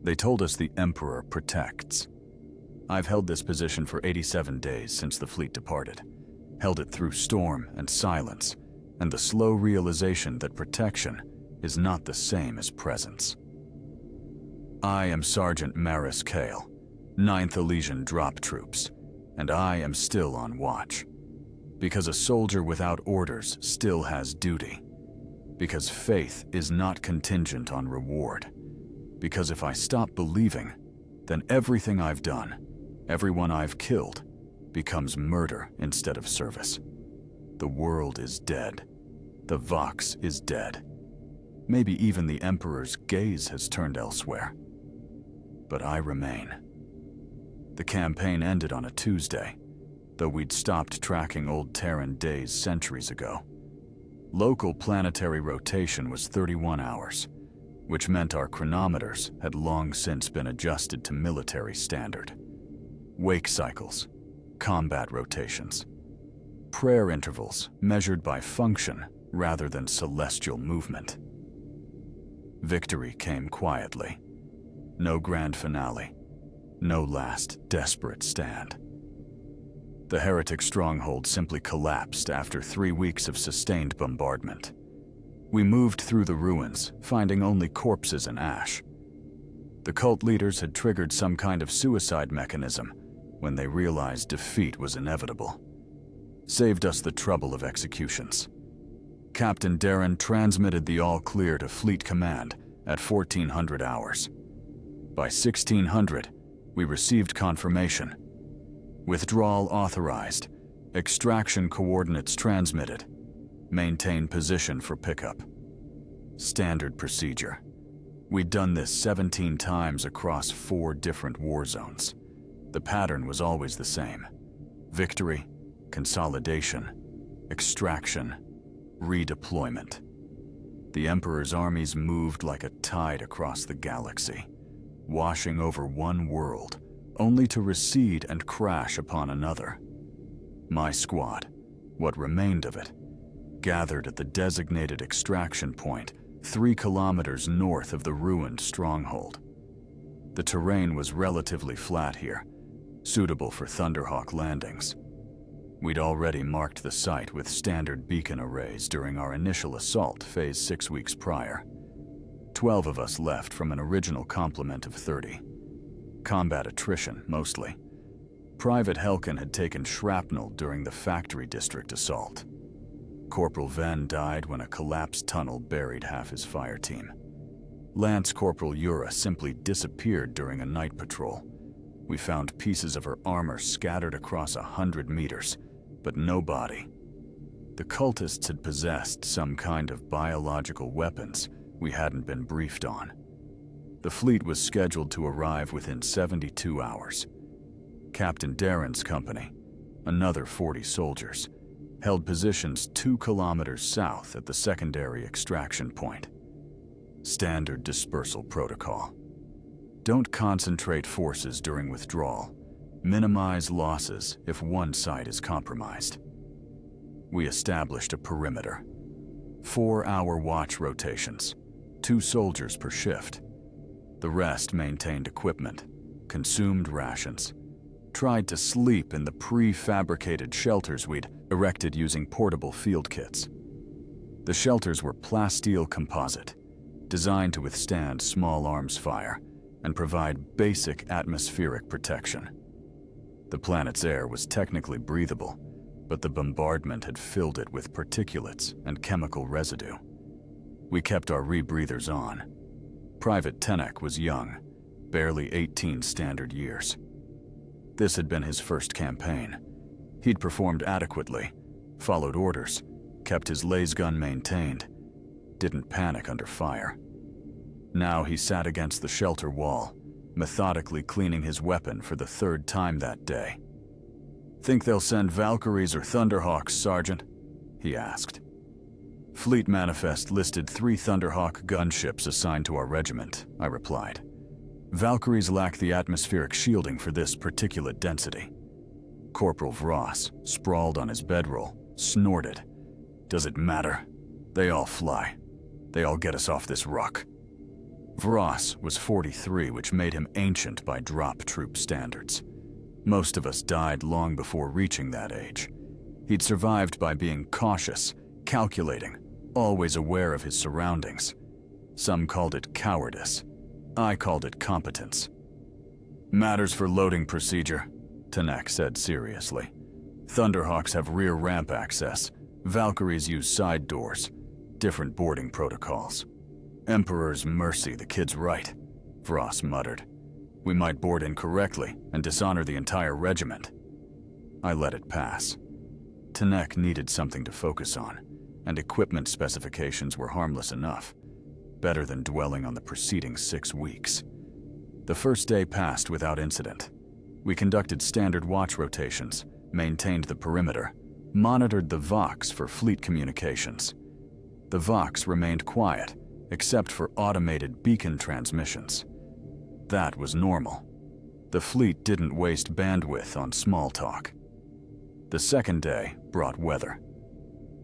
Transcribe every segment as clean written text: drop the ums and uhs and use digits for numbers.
They told us the Emperor protects. I've held this position for 87 days since the fleet departed. Held it through storm and silence, and the slow realization that protection is not the same as presence. I am Sergeant Maris Kale, 9th Elysian Drop Troops, and I am still on watch. Because a soldier without orders still has duty. Because faith is not contingent on reward. Because if I stop believing, then everything I've done, everyone I've killed, becomes murder instead of service. The world is dead. The Vox is dead. Maybe even the Emperor's gaze has turned elsewhere. But I remain. The campaign ended on a Tuesday, though we'd stopped tracking old Terran days centuries ago. Local planetary rotation was 31 hours, which meant our chronometers had long since been adjusted to military standard. Wake cycles, combat rotations, prayer intervals measured by function rather than celestial movement. Victory came quietly. No grand finale, no last desperate stand. The heretic stronghold simply collapsed after 3 weeks of sustained bombardment. We moved through the ruins, finding only corpses and ash. The cult leaders had triggered some kind of suicide mechanism when they realized defeat was inevitable. Saved us the trouble of executions. Captain Darren transmitted the all-clear to Fleet Command at 1400 hours. By 1600, we received confirmation. Withdrawal authorized. Extraction coordinates transmitted. Maintain position for pickup. Standard procedure. We'd done this 17 times across 4 different war zones. The pattern was always the same. Victory, consolidation, extraction, redeployment. The Emperor's armies moved like a tide across the galaxy, washing over one world, only to recede and crash upon another. My squad, what remained of it, gathered at the designated extraction point 3 kilometers north of the ruined stronghold. The terrain was relatively flat here, suitable for Thunderhawk landings. We'd already marked the site with standard beacon arrays during our initial assault phase 6 weeks prior. 12 of us left from an original complement of 30. Combat attrition, mostly. Private Helkin had taken shrapnel during the factory district assault. Corporal Venn died when a collapsed tunnel buried half his fire team. Lance Corporal Yura simply disappeared during a night patrol. We found pieces of her armor scattered across 100 meters, but no body. The cultists had possessed some kind of biological weapons we hadn't been briefed on. The fleet was scheduled to arrive within 72 hours. Captain Darren's company, another 40 soldiers, held positions 2 kilometers south at the secondary extraction point. Standard dispersal protocol. Don't concentrate forces during withdrawal. Minimize losses if one side is compromised. We established a perimeter. 4-hour watch rotations, 2 soldiers per shift. The rest maintained equipment, consumed rations, tried to sleep in the prefabricated shelters we'd erected using portable field kits. The shelters were plasteel composite, designed to withstand small arms fire and provide basic atmospheric protection. The planet's air was technically breathable, but the bombardment had filled it with particulates and chemical residue. We kept our rebreathers on. Private Tenek was young, barely 18 standard years. This had been his first campaign. He'd performed adequately, followed orders, kept his lasgun maintained, didn't panic under fire. Now he sat against the shelter wall, methodically cleaning his weapon for the 3rd time that day. "Think they'll send Valkyries or Thunderhawks, Sergeant?" he asked. Fleet manifest listed 3 Thunderhawk gunships assigned to our regiment, I replied. Valkyries lack the atmospheric shielding for this particulate density. Corporal Vross, sprawled on his bedroll, snorted. "Does it matter? They all fly. They all get us off this rock." Vross was 43, which made him ancient by drop troop standards. Most of us died long before reaching that age. He'd survived by being cautious, calculating, always aware of his surroundings. Some called it cowardice. I called it competence. "Matters for loading procedure," Tanek said seriously. "Thunderhawks have rear ramp access. Valkyries use side doors. Different boarding protocols." "Emperor's mercy, the kid's right," Vross muttered. "We might board incorrectly and dishonor the entire regiment." I let it pass. Tanek needed something to focus on, and equipment specifications were harmless enough. Better than dwelling on the preceding 6 weeks. The first day passed without incident. We conducted standard watch rotations, maintained the perimeter, monitored the Vox for fleet communications. The Vox remained quiet, except for automated beacon transmissions. That was normal. The fleet didn't waste bandwidth on small talk. The second day brought weather.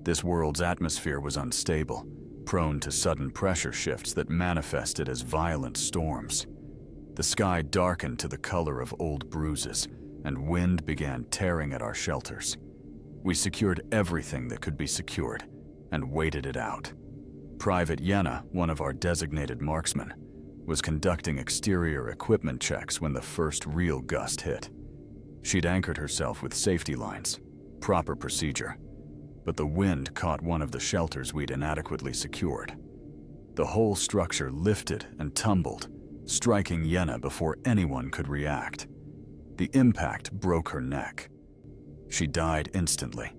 This world's atmosphere was unstable, prone to sudden pressure shifts that manifested as violent storms. The sky darkened to the color of old bruises, and wind began tearing at our shelters. We secured everything that could be secured, and waited it out. Private Yenna, one of our designated marksmen, was conducting exterior equipment checks when the first real gust hit. She'd anchored herself with safety lines, proper procedure, but the wind caught one of the shelters we'd inadequately secured. The whole structure lifted and tumbled, striking Yenna before anyone could react. The impact broke her neck. She died instantly,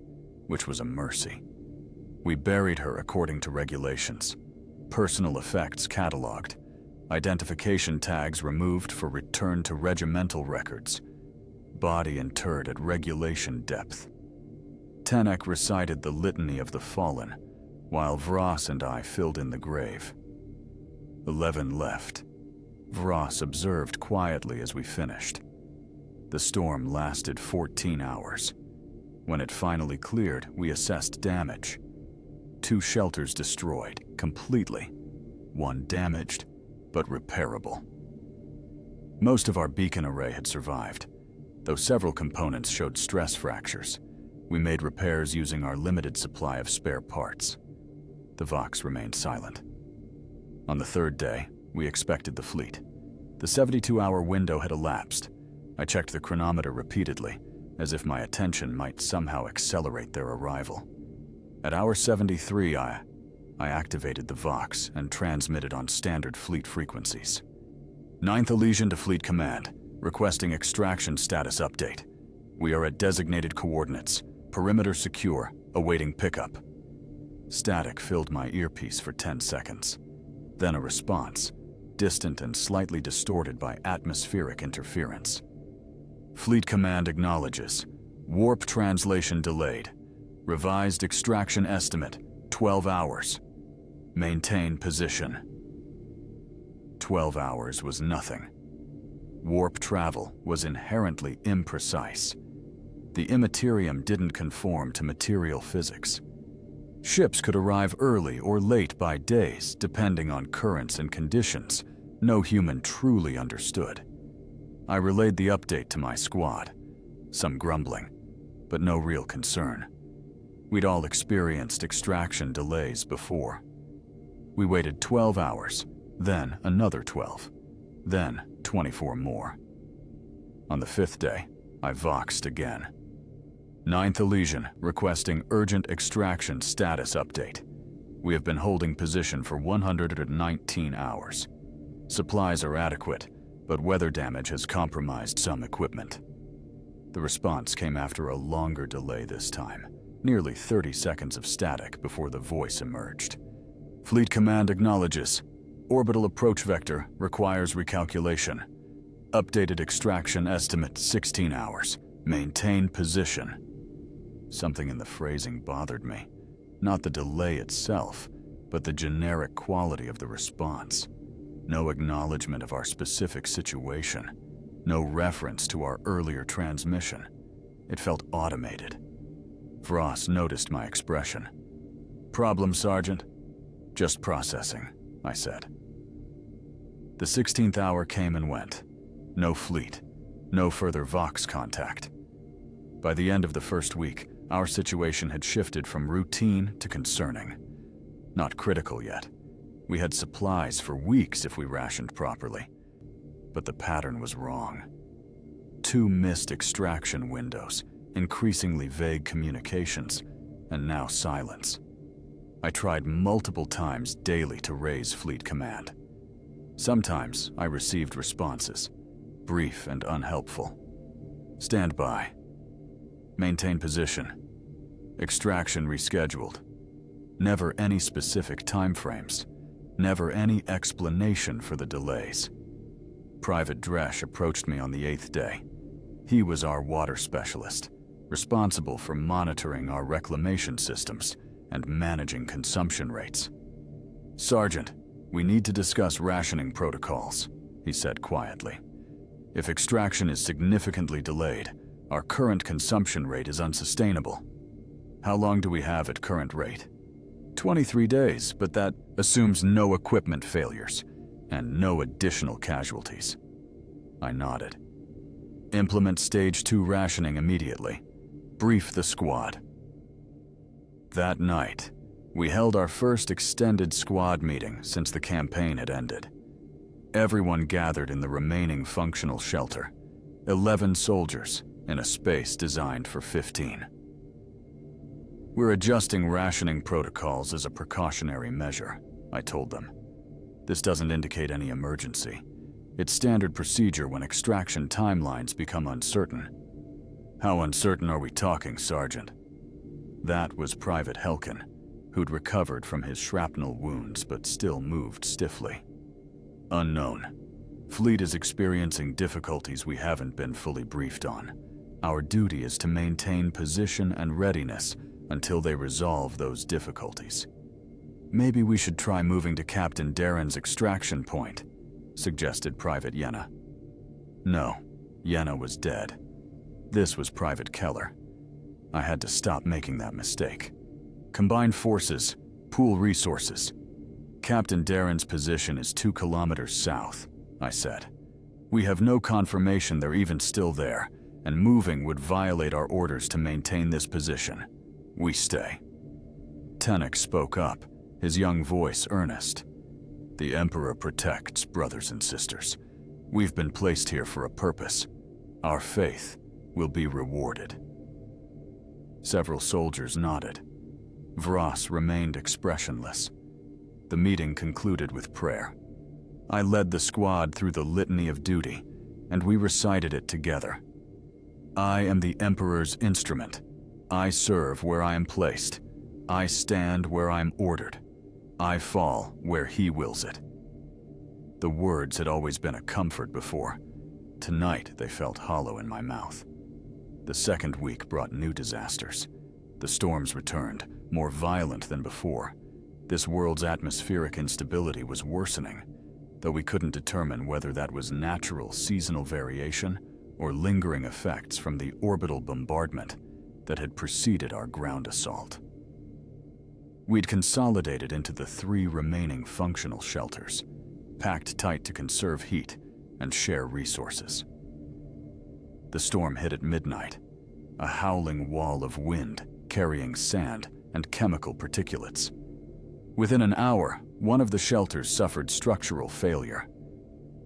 which was a mercy. We buried her according to regulations. Personal effects cataloged. Identification tags removed for return to regimental records. Body interred at regulation depth. Tanek recited the litany of the fallen, while Vross and I filled in the grave. 11 left. Vross observed quietly as we finished. The storm lasted 14 hours. When it finally cleared, we assessed damage. 2 shelters destroyed, completely. 1 damaged, but repairable. Most of our beacon array had survived, though several components showed stress fractures. We made repairs using our limited supply of spare parts. The Vox remained silent. On the 3rd day, we expected the fleet. The 72-hour window had elapsed. I checked the chronometer repeatedly, as if my attention might somehow accelerate their arrival. At hour 73, I activated the Vox and transmitted on standard fleet frequencies. 9th Elysian to Fleet Command, requesting extraction status update. We are at designated coordinates, perimeter secure, awaiting pickup. Static filled my earpiece for 10 seconds. Then a response, distant and slightly distorted by atmospheric interference. Fleet Command acknowledges. Warp translation delayed. Revised extraction estimate, 12 hours. Maintain position. 12 hours was nothing. Warp travel was inherently imprecise. The Imperium didn't conform to material physics. Ships could arrive early or late by days, depending on currents and conditions no human truly understood. I relayed the update to my squad. Some grumbling, but no real concern. We'd all experienced extraction delays before. We waited 12 hours, then another 12, then 24 more. On the 5th day, I voxed again. 9th Elysian requesting urgent extraction status update. We have been holding position for 119 hours. Supplies are adequate, but weather damage has compromised some equipment. The response came after a longer delay this time, nearly 30 seconds of static before the voice emerged. Fleet Command acknowledges. Orbital approach vector requires recalculation. Updated extraction estimate 16 hours. Maintain position. Something in the phrasing bothered me. Not the delay itself, but the generic quality of the response. No acknowledgement of our specific situation. No reference to our earlier transmission. It felt automated. Vross noticed my expression. "Problem, Sergeant?" "Just processing," I said. The 16th hour came and went. No fleet, no further Vox contact. By the end of the first week, our situation had shifted from routine to concerning. Not critical yet. We had supplies for weeks if we rationed properly. But the pattern was wrong. 2 missed extraction windows, increasingly vague communications, and now silence. I tried multiple times daily to raise fleet command. Sometimes I received responses, brief and unhelpful. Stand by. Maintain position. Extraction rescheduled. Never any specific timeframes. Never any explanation for the delays. Private Dresch approached me on the 8th day. He was our water specialist, responsible for monitoring our reclamation systems and managing consumption rates. "Sergeant, we need to discuss rationing protocols," he said quietly. "If extraction is significantly delayed, our current consumption rate is unsustainable. How long do we have at current rate?" 23 days, but that assumes no equipment failures and no additional casualties. I nodded. "Implement Stage 2 rationing immediately. Brief the squad." That night, we held our first extended squad meeting since the campaign had ended. Everyone gathered in the remaining functional shelter, 11 soldiers in a space designed for 15. "We're adjusting rationing protocols as a precautionary measure," I told them. "This doesn't indicate any emergency. It's standard procedure when extraction timelines become uncertain." "How uncertain are we talking, Sergeant?" That was Private Helkin, who'd recovered from his shrapnel wounds but still moved stiffly. "Unknown. Fleet is experiencing difficulties we haven't been fully briefed on. Our duty is to maintain position and readiness until they resolve those difficulties." "Maybe we should try moving to Captain Darren's extraction point," suggested Private Yenna. No, Yenna was dead. This was Private Keller. I had to stop making that mistake. "Combine forces, pool resources. Captain Darren's position is 2 kilometers south," I said. "We have no confirmation they're even still there, and moving would violate our orders to maintain this position. We stay." Tennick spoke up, his young voice earnest. "The Emperor protects, brothers and sisters. We've been placed here for a purpose. Our faith will be rewarded." Several soldiers nodded. Vros remained expressionless. The meeting concluded with prayer. I led the squad through the litany of duty, and we recited it together. "I am the Emperor's instrument. I serve where I am placed. I stand where I am ordered. I fall where he wills it." The words had always been a comfort before. Tonight they felt hollow in my mouth. The second week brought new disasters. The storms returned, more violent than before. This world's atmospheric instability was worsening, though we couldn't determine whether that was natural seasonal variation or lingering effects from the orbital bombardment that had preceded our ground assault. We'd consolidated into the 3 remaining functional shelters, packed tight to conserve heat and share resources. The storm hit at midnight, a howling wall of wind carrying sand and chemical particulates. Within an hour, one of the shelters suffered structural failure.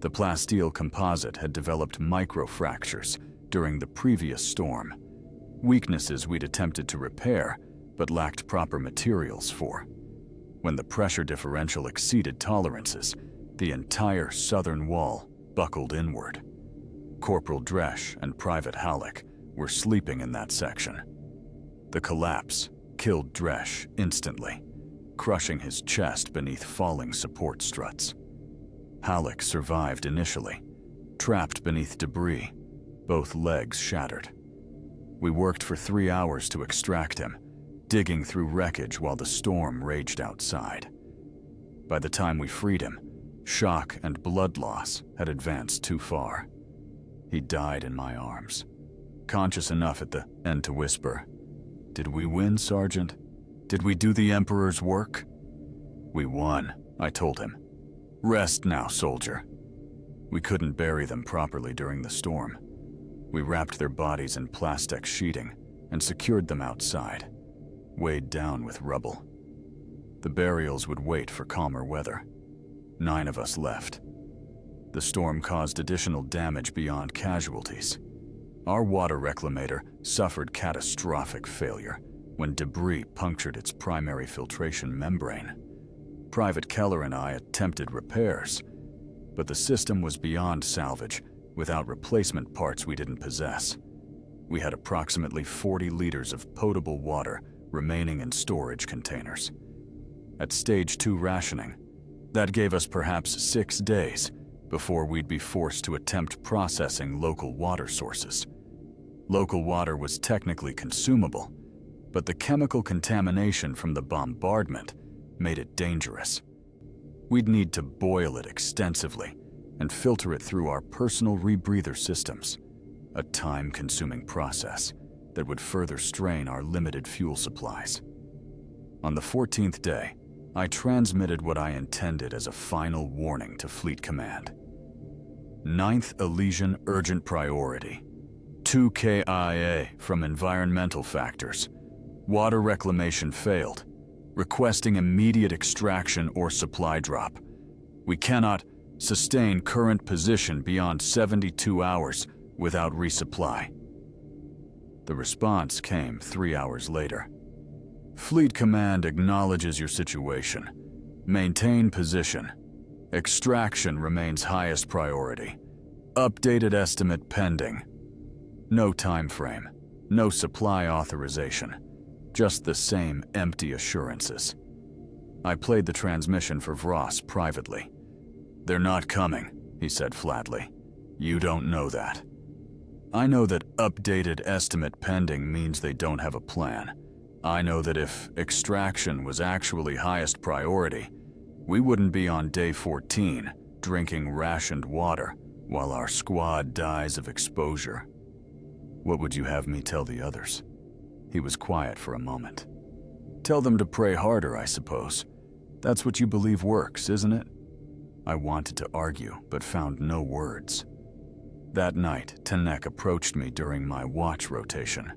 The plasteel composite had developed microfractures during the previous storm, weaknesses we'd attempted to repair but lacked proper materials for. When the pressure differential exceeded tolerances, the entire southern wall buckled inward. Corporal Dresch and Private Halleck were sleeping in that section. The collapse killed Dresch instantly, crushing his chest beneath falling support struts. Halleck survived initially, trapped beneath debris, both legs shattered. We worked for 3 hours to extract him, digging through wreckage while the storm raged outside. By the time we freed him, shock and blood loss had advanced too far. He died in my arms, conscious enough at the end to whisper, "Did we win, Sergeant? Did we do the Emperor's work?" "We won," I told him. "Rest now, soldier. We couldn't bury them properly during the storm. We wrapped their bodies in plastic sheeting and secured them outside, weighed down with rubble. The burials would wait for calmer weather. 9 of us left. The storm caused additional damage beyond casualties. Our water reclamator suffered catastrophic failure when debris punctured its primary filtration membrane. Private Keller and I attempted repairs, but the system was beyond salvage without replacement parts we didn't possess. We had approximately 40 liters of potable water remaining in storage containers. At Stage 2 rationing, that gave us perhaps 6 days before we'd be forced to attempt processing local water sources. Local water was technically consumable, but the chemical contamination from the bombardment made it dangerous. We'd need to boil it extensively and filter it through our personal rebreather systems, a time-consuming process that would further strain our limited fuel supplies. On the 14th day, I transmitted what I intended as a final warning to Fleet Command. 9th Elysian urgent priority. 2 KIA from environmental factors. Water reclamation failed. Requesting immediate extraction or supply drop. We cannot sustain current position beyond 72 hours without resupply. The response came 3 hours later. Fleet Command acknowledges your situation. Maintain position. Extraction remains highest priority. Updated estimate pending. No time frame, no supply authorization, just the same empty assurances. I played the transmission for Vross privately. "They're not coming," he said flatly. "You don't know that." I know that updated estimate pending means they don't have a plan. I know that if extraction was actually highest priority, we wouldn't be on day 14 drinking rationed water while our squad dies of exposure. What would you have me tell the others? He was quiet for a moment. Tell them to pray harder, I suppose. That's what you believe works, isn't it? I wanted to argue, but found no words. That night, Tanek approached me during my watch rotation.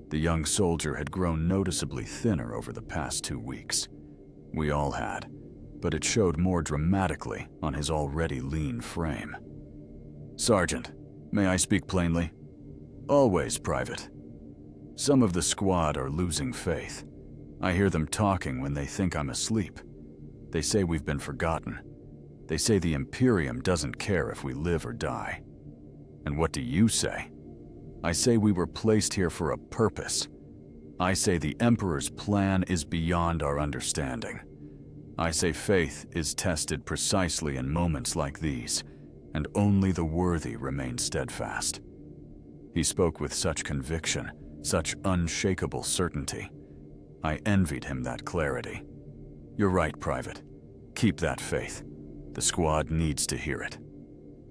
The young soldier had grown noticeably thinner over the past 2 weeks. We all had, but it showed more dramatically on his already lean frame. "Sergeant, may I speak plainly?" "Always, Private." "Some of the squad are losing faith. I hear them talking when they think I'm asleep. They say we've been forgotten. They say the Imperium doesn't care if we live or die. And what do you say?" "I say we were placed here for a purpose. I say the Emperor's plan is beyond our understanding. I say faith is tested precisely in moments like these, and only the worthy remain steadfast." He spoke with such conviction, such unshakable certainty. I envied him that clarity. "You're right, Private. Keep that faith. The squad needs to hear it."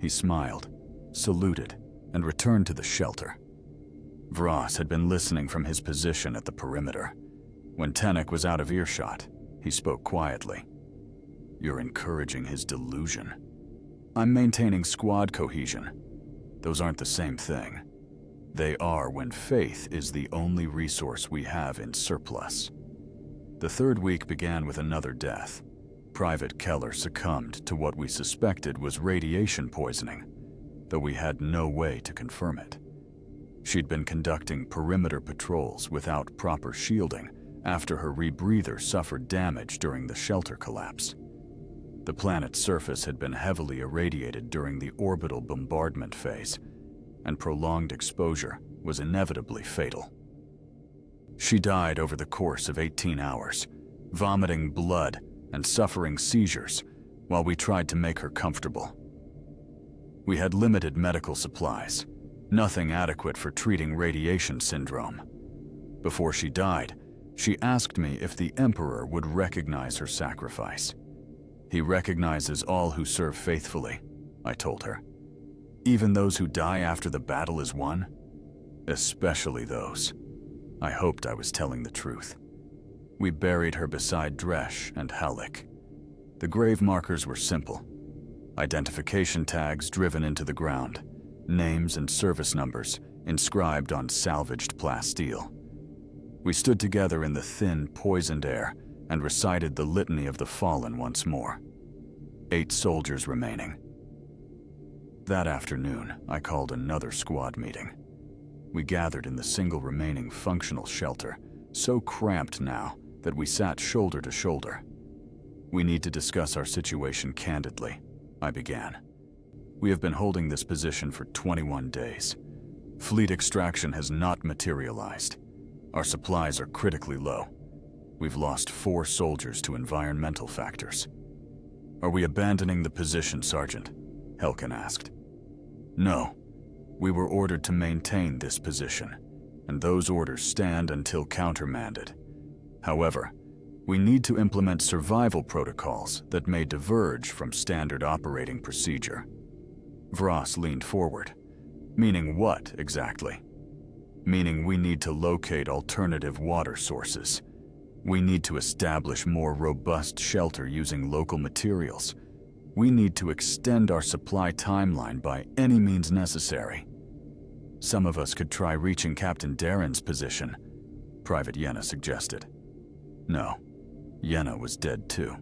He smiled, saluted, and returned to the shelter. Vross had been listening from his position at the perimeter. When Tanek was out of earshot, he spoke quietly. "You're encouraging his delusion." "I'm maintaining squad cohesion. Those aren't the same thing. They are when faith is the only resource we have in surplus." The 3rd week began with another death. Private Keller succumbed to what we suspected was radiation poisoning, though we had no way to confirm it. She'd been conducting perimeter patrols without proper shielding after her rebreather suffered damage during the shelter collapse. The planet's surface had been heavily irradiated during the orbital bombardment phase, and prolonged exposure was inevitably fatal. She died over the course of 18 hours, vomiting blood and suffering seizures while we tried to make her comfortable. We had limited medical supplies, nothing adequate for treating radiation syndrome. Before she died, she asked me if the Emperor would recognize her sacrifice. "He recognizes all who serve faithfully," I told her. "Even those who die after the battle is won? Especially those." I hoped I was telling the truth. We buried her beside Dresh and Halleck. The grave markers were simple. Identification tags driven into the ground, names and service numbers inscribed on salvaged plasteel. We stood together in the thin, poisoned air and recited the litany of the fallen once more. 8 soldiers remaining. That afternoon, I called another squad meeting. We gathered in the single remaining functional shelter, so cramped now that we sat shoulder to shoulder. We need to discuss our situation candidly, I began. We have been holding this position for 21 days. Fleet extraction has not materialized. Our supplies are critically low. We've lost 4 soldiers to environmental factors. Are we abandoning the position, Sergeant? Helkin asked. No. We were ordered to maintain this position, and those orders stand until countermanded. However, we need to implement survival protocols that may diverge from standard operating procedure. Vross leaned forward. Meaning what, exactly? Meaning we need to locate alternative water sources. We need to establish more robust shelter using local materials. We need to extend our supply timeline by any means necessary. Some of us could try reaching Captain Darren's position, Private Yenna suggested. No, Yenna was dead too.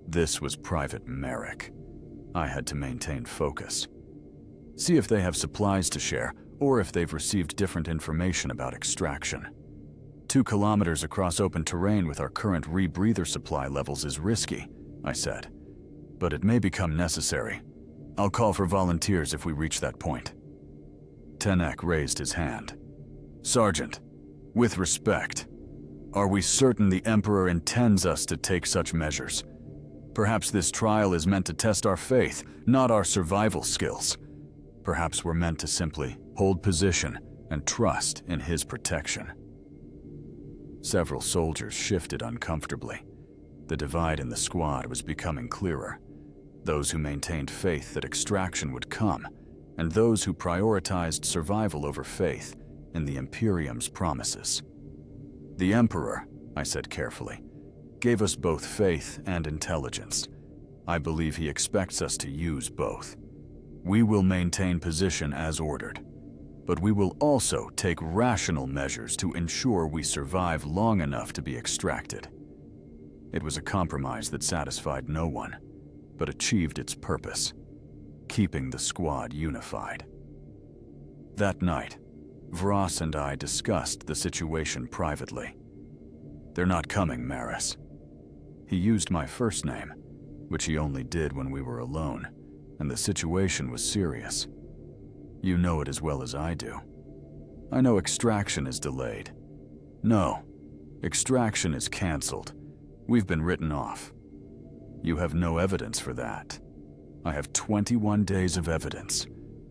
This was Private Merrick. I had to maintain focus. See if they have supplies to share, or if they've received different information about extraction. 2 kilometers across open terrain with our current rebreather supply levels is risky, I said. But it may become necessary. I'll call for volunteers if we reach that point. Tenek raised his hand. Sergeant, with respect, are we certain the Emperor intends us to take such measures? Perhaps this trial is meant to test our faith, not our survival skills. Perhaps we're meant to simply hold position and trust in his protection. Several soldiers shifted uncomfortably. The divide in the squad was becoming clearer. Those who maintained faith that extraction would come, and those who prioritized survival over faith in the Imperium's promises. The Emperor, I said carefully, gave us both faith and intelligence. I believe he expects us to use both. We will maintain position as ordered, but we will also take rational measures to ensure we survive long enough to be extracted. It was a compromise that satisfied no one, but achieved its purpose, keeping the squad unified. That night, Vross and I discussed the situation privately. They're not coming, Maris. He used my first name, which he only did when we were alone, and the situation was serious. You know it as well as I do. I know extraction is delayed. No, extraction is canceled. We've been written off. You have no evidence for that. I have 21 days of evidence.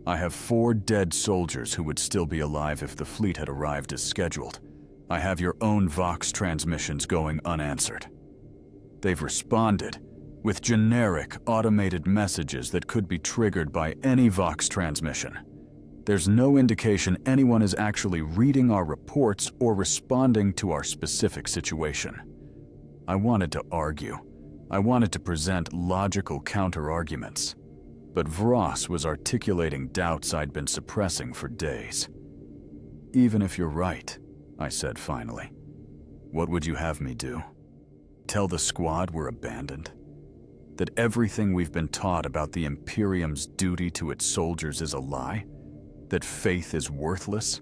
I have 4 dead soldiers who would still be alive if the fleet had arrived as scheduled. I have your own Vox transmissions going unanswered. They've responded with generic, automated messages that could be triggered by any Vox transmission. There's no indication anyone is actually reading our reports or responding to our specific situation. I wanted to argue. I wanted to present logical counter-arguments. But Vross was articulating doubts I'd been suppressing for days. Even if you're right, I said finally, what would you have me do? Tell the squad we're abandoned? That everything we've been taught about the Imperium's duty to its soldiers is a lie? That faith is worthless?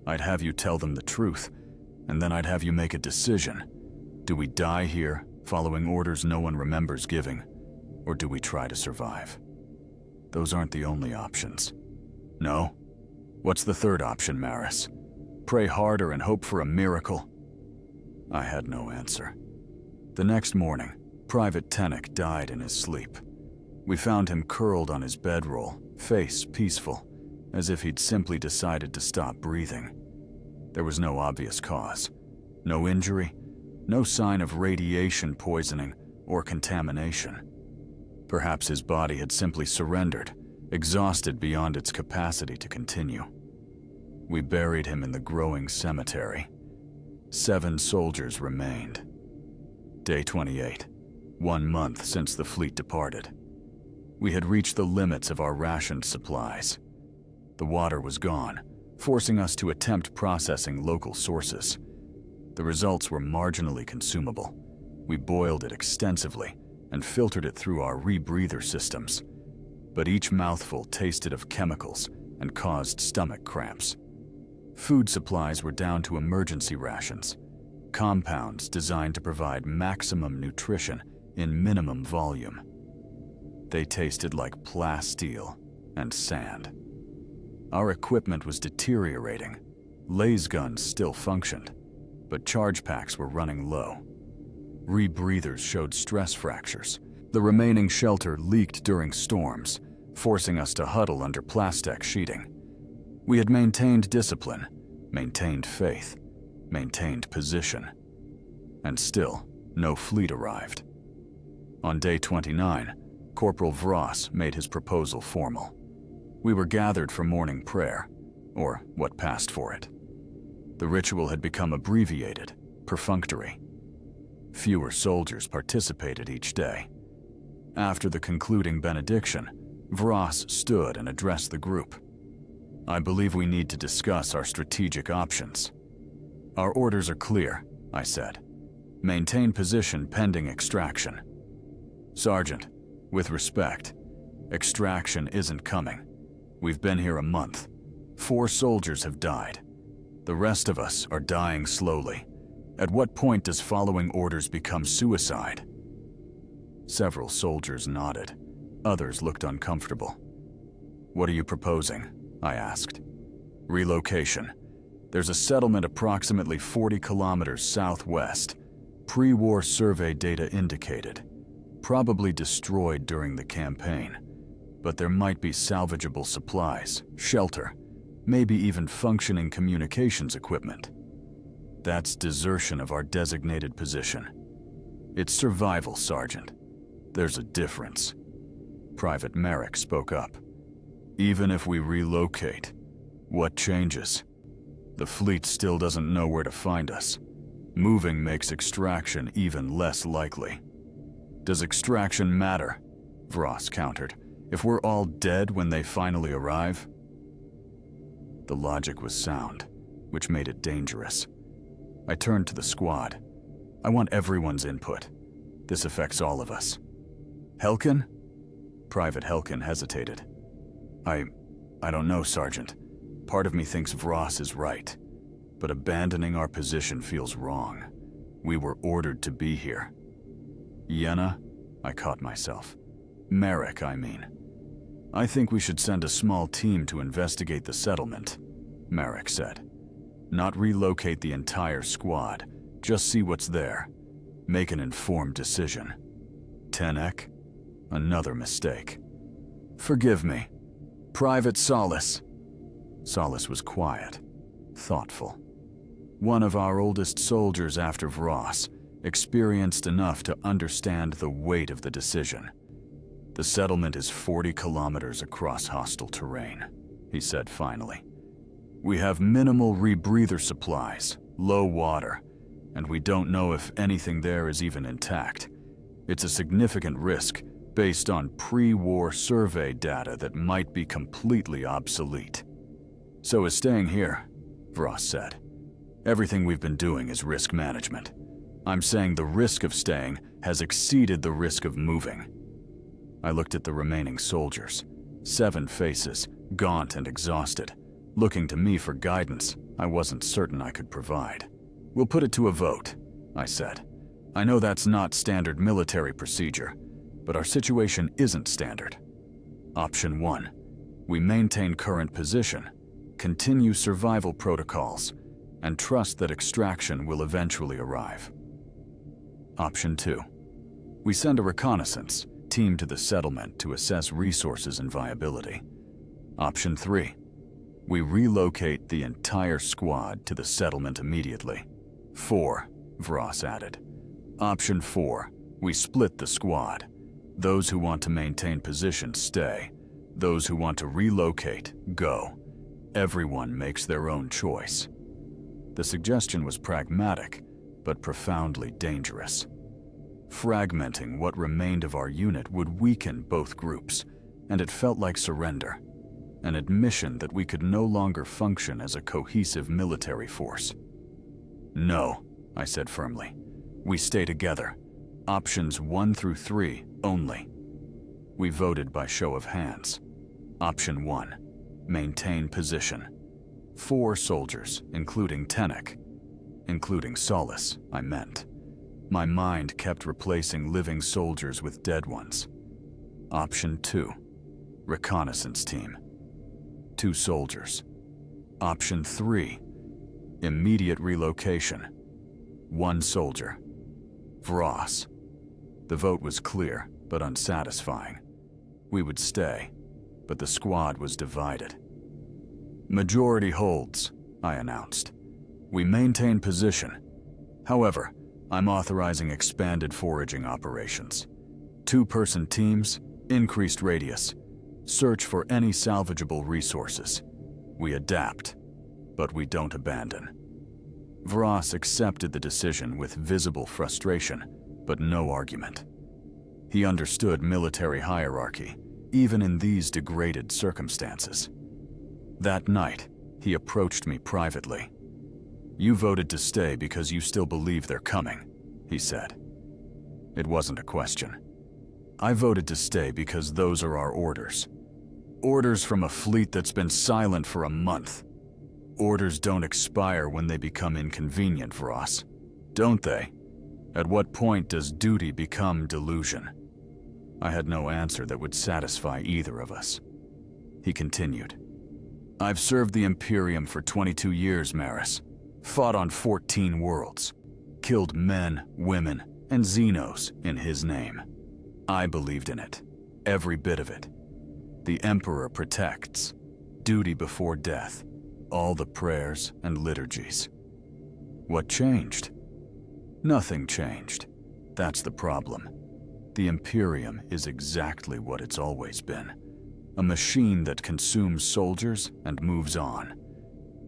I'd have you tell them the truth, and then I'd have you make a decision. Do we die here, following orders no one remembers giving, or do we try to survive? Those aren't the only options. No? What's the third option, Maris? Pray harder and hope for a miracle? I had no answer. The next morning, Private Tenek died in his sleep. We found him curled on his bedroll, face peaceful, as if he'd simply decided to stop breathing. There was no obvious cause. No injury, no sign of radiation poisoning or contamination. Perhaps his body had simply surrendered, exhausted beyond its capacity to continue. We buried him in the growing cemetery. 7 soldiers remained. Day 28, 1 month since the fleet departed. We had reached the limits of our rationed supplies. The water was gone, forcing us to attempt processing local sources. The results were marginally consumable. We boiled it extensively and filtered it through our rebreather systems. But each mouthful tasted of chemicals and caused stomach cramps. Food supplies were down to emergency rations, compounds designed to provide maximum nutrition in minimum volume. They tasted like plasteel and sand. Our equipment was deteriorating. Laser guns still functioned, but charge packs were running low. Rebreathers showed stress fractures. The remaining shelter leaked during storms, forcing us to huddle under plastic sheeting. We had maintained discipline, maintained faith, maintained position. And still, no fleet arrived. On day 29, Corporal Vross made his proposal formal. We were gathered for morning prayer, or what passed for it. The ritual had become abbreviated, perfunctory. Fewer soldiers participated each day. After the concluding benediction, Vross stood and addressed the group. "I believe we need to discuss our strategic options." "Our orders are clear," I said. "Maintain position pending extraction." "Sergeant, with respect, extraction isn't coming. We've been here a month. 4 soldiers have died. The rest of us are dying slowly. At what point does following orders become suicide?" Several soldiers nodded. Others looked uncomfortable. "What are you proposing?" I asked. "Relocation. There's a settlement approximately 40 kilometers southwest. Pre-war survey data indicated. Probably destroyed during the campaign. But there might be salvageable supplies, shelter, maybe even functioning communications equipment. That's desertion of our designated position. It's survival, Sergeant. There's a difference." Private Merrick spoke up. "Even if we relocate, what changes? The fleet still doesn't know where to find us. Moving makes extraction even less likely." "Does extraction matter?" Vross countered. "If we're all dead when they finally arrive?" The logic was sound, which made it dangerous. I turned to the squad. "I want everyone's input. This affects all of us." "Helkin?" Private Helkin hesitated. I don't know, Sergeant. Part of me thinks Vross is right, but abandoning our position feels wrong. We were ordered to be here." "Yenna?" I caught myself. "Merrick, I mean. I think we should send a small team to investigate the settlement," Merrick said. "Not relocate the entire squad, just see what's there. Make an informed decision." "Tenek?" Another mistake. "Forgive me. Private Solace." Solace was quiet, thoughtful. One of our oldest soldiers after Vross, experienced enough to understand the weight of the decision. "The settlement is 40 kilometers across hostile terrain," he said finally. "We have minimal rebreather supplies, low water, and we don't know if anything there is even intact. It's a significant risk based on pre-war survey data that might be completely obsolete." "So is staying here," Vross said. "Everything we've been doing is risk management. I'm saying the risk of staying has exceeded the risk of moving." I looked at the remaining soldiers, 7 faces, gaunt and exhausted, looking to me for guidance I wasn't certain I could provide. "We'll put it to a vote," I said. "I know that's not standard military procedure, but our situation isn't standard. Option 1, we maintain current position, continue survival protocols, and trust that extraction will eventually arrive. Option 2, we send a reconnaissance team to the settlement to assess resources and viability. Option 3, we relocate the entire squad to the settlement immediately. 4, Vross added. Option 4, we split the squad. Those who want to maintain position stay. Those who want to relocate, go. Everyone makes their own choice." The suggestion was pragmatic, but profoundly dangerous. Fragmenting what remained of our unit would weaken both groups, and it felt like surrender, an admission that we could no longer function as a cohesive military force. "No," I said firmly. "We stay together. Options 1 through 3 only." We voted by show of hands. Option 1, maintain position. 4 soldiers, including Tenek. Including Solace, I meant. My mind kept replacing living soldiers with dead ones. Option 2, reconnaissance team. 2 soldiers. Option 3, immediate relocation. 1 soldier. Vros. The vote was clear, but unsatisfying. We would stay, but the squad was divided. "Majority holds," I announced. "We maintain position. However, I'm authorizing expanded foraging operations. 2-person teams, increased radius. Search for any salvageable resources. We adapt, but we don't abandon." Vros accepted the decision with visible frustration, but no argument. He understood military hierarchy, even in these degraded circumstances. That night, he approached me privately. "You voted to stay because you still believe they're coming," he said. It wasn't a question. "I voted to stay because those are our orders. Orders from a fleet that's been silent for a month. Orders don't expire when they become inconvenient for us, don't they? At what point does duty become delusion?" I had no answer that would satisfy either of us. He continued. "I've served the Imperium for 22 years, Maris. Fought on 14 worlds. Killed men, women, and Xenos in his name. I believed in it. Every bit of it. The Emperor protects. Duty before death. All the prayers and liturgies. What changed? Nothing changed. That's the problem. The Imperium is exactly what it's always been. A machine that consumes soldiers and moves on.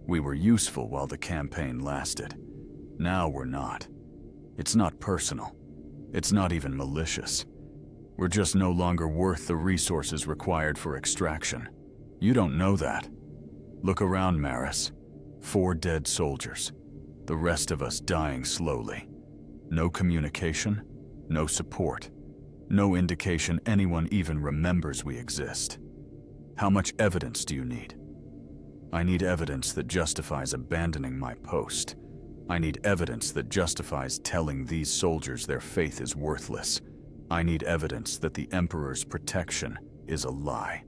We were useful while the campaign lasted. Now we're not. It's not personal. It's not even malicious. We're just no longer worth the resources required for extraction. You don't know that. Look around, Maris. 4 dead soldiers. The rest of us dying slowly. No communication, no support, no indication anyone even remembers we exist. How much evidence do you need? I need evidence that justifies abandoning my post. I need evidence that justifies telling these soldiers their faith is worthless. I need evidence that the Emperor's protection is a lie."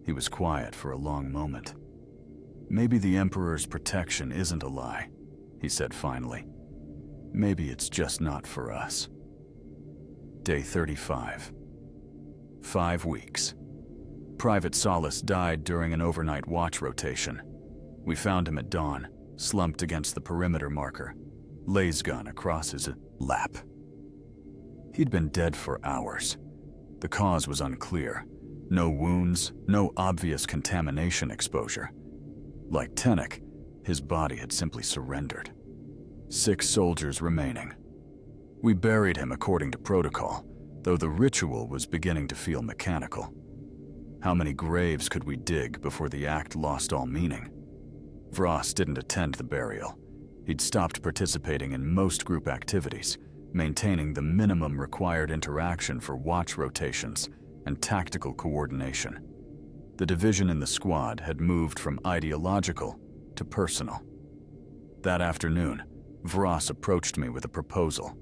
He was quiet for a long moment. "Maybe the Emperor's protection isn't a lie," he said finally. "Maybe it's just not for us." Day 35. 5 weeks. Private Solace died during an overnight watch rotation. We found him at dawn, slumped against the perimeter marker, laser gun across his lap. He'd been dead for hours. The cause was unclear. No wounds, no obvious contamination exposure. Like Tenek, his body had simply surrendered. 6 soldiers remaining. We buried him according to protocol, though the ritual was beginning to feel mechanical. How many graves could we dig before the act lost all meaning? Vros didn't attend the burial. He'd stopped participating in most group activities, maintaining the minimum required interaction for watch rotations and tactical coordination. The division in the squad had moved from ideological to personal. That afternoon, Vros approached me with a proposal.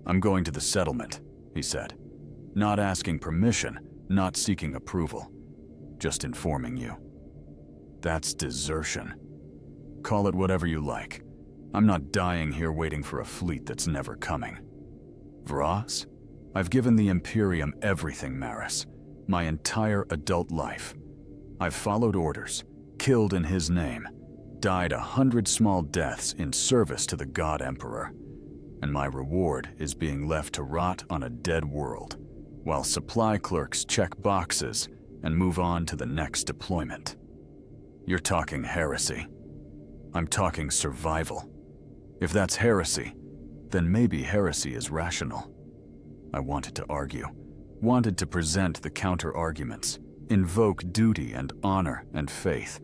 "I'm going to the settlement," he said. "Not asking permission, not seeking approval. Just informing you." That's desertion. Call it whatever you like. I'm not dying here waiting for a fleet that's never coming. Vros? I've given the Imperium everything, Maris. My entire adult life. I've followed orders, killed in his name, died 100 small deaths in service to the God Emperor. And my reward is being left to rot on a dead world, while supply clerks check boxes and move on to the next deployment. You're talking heresy. I'm talking survival. If that's heresy, then maybe heresy is rational. I wanted to argue, wanted to present the counter-arguments, invoke duty and honor and faith,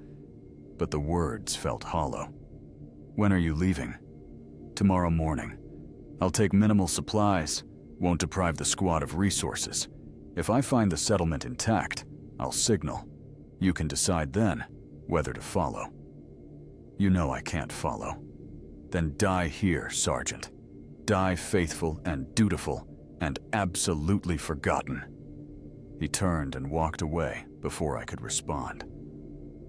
but the words felt hollow. When are you leaving? Tomorrow morning. I'll take minimal supplies, won't deprive the squad of resources. If I find the settlement intact, I'll signal. You can decide then whether to follow. You know I can't follow. Then die here, Sergeant. Die faithful and dutiful and absolutely forgotten. He turned and walked away before I could respond.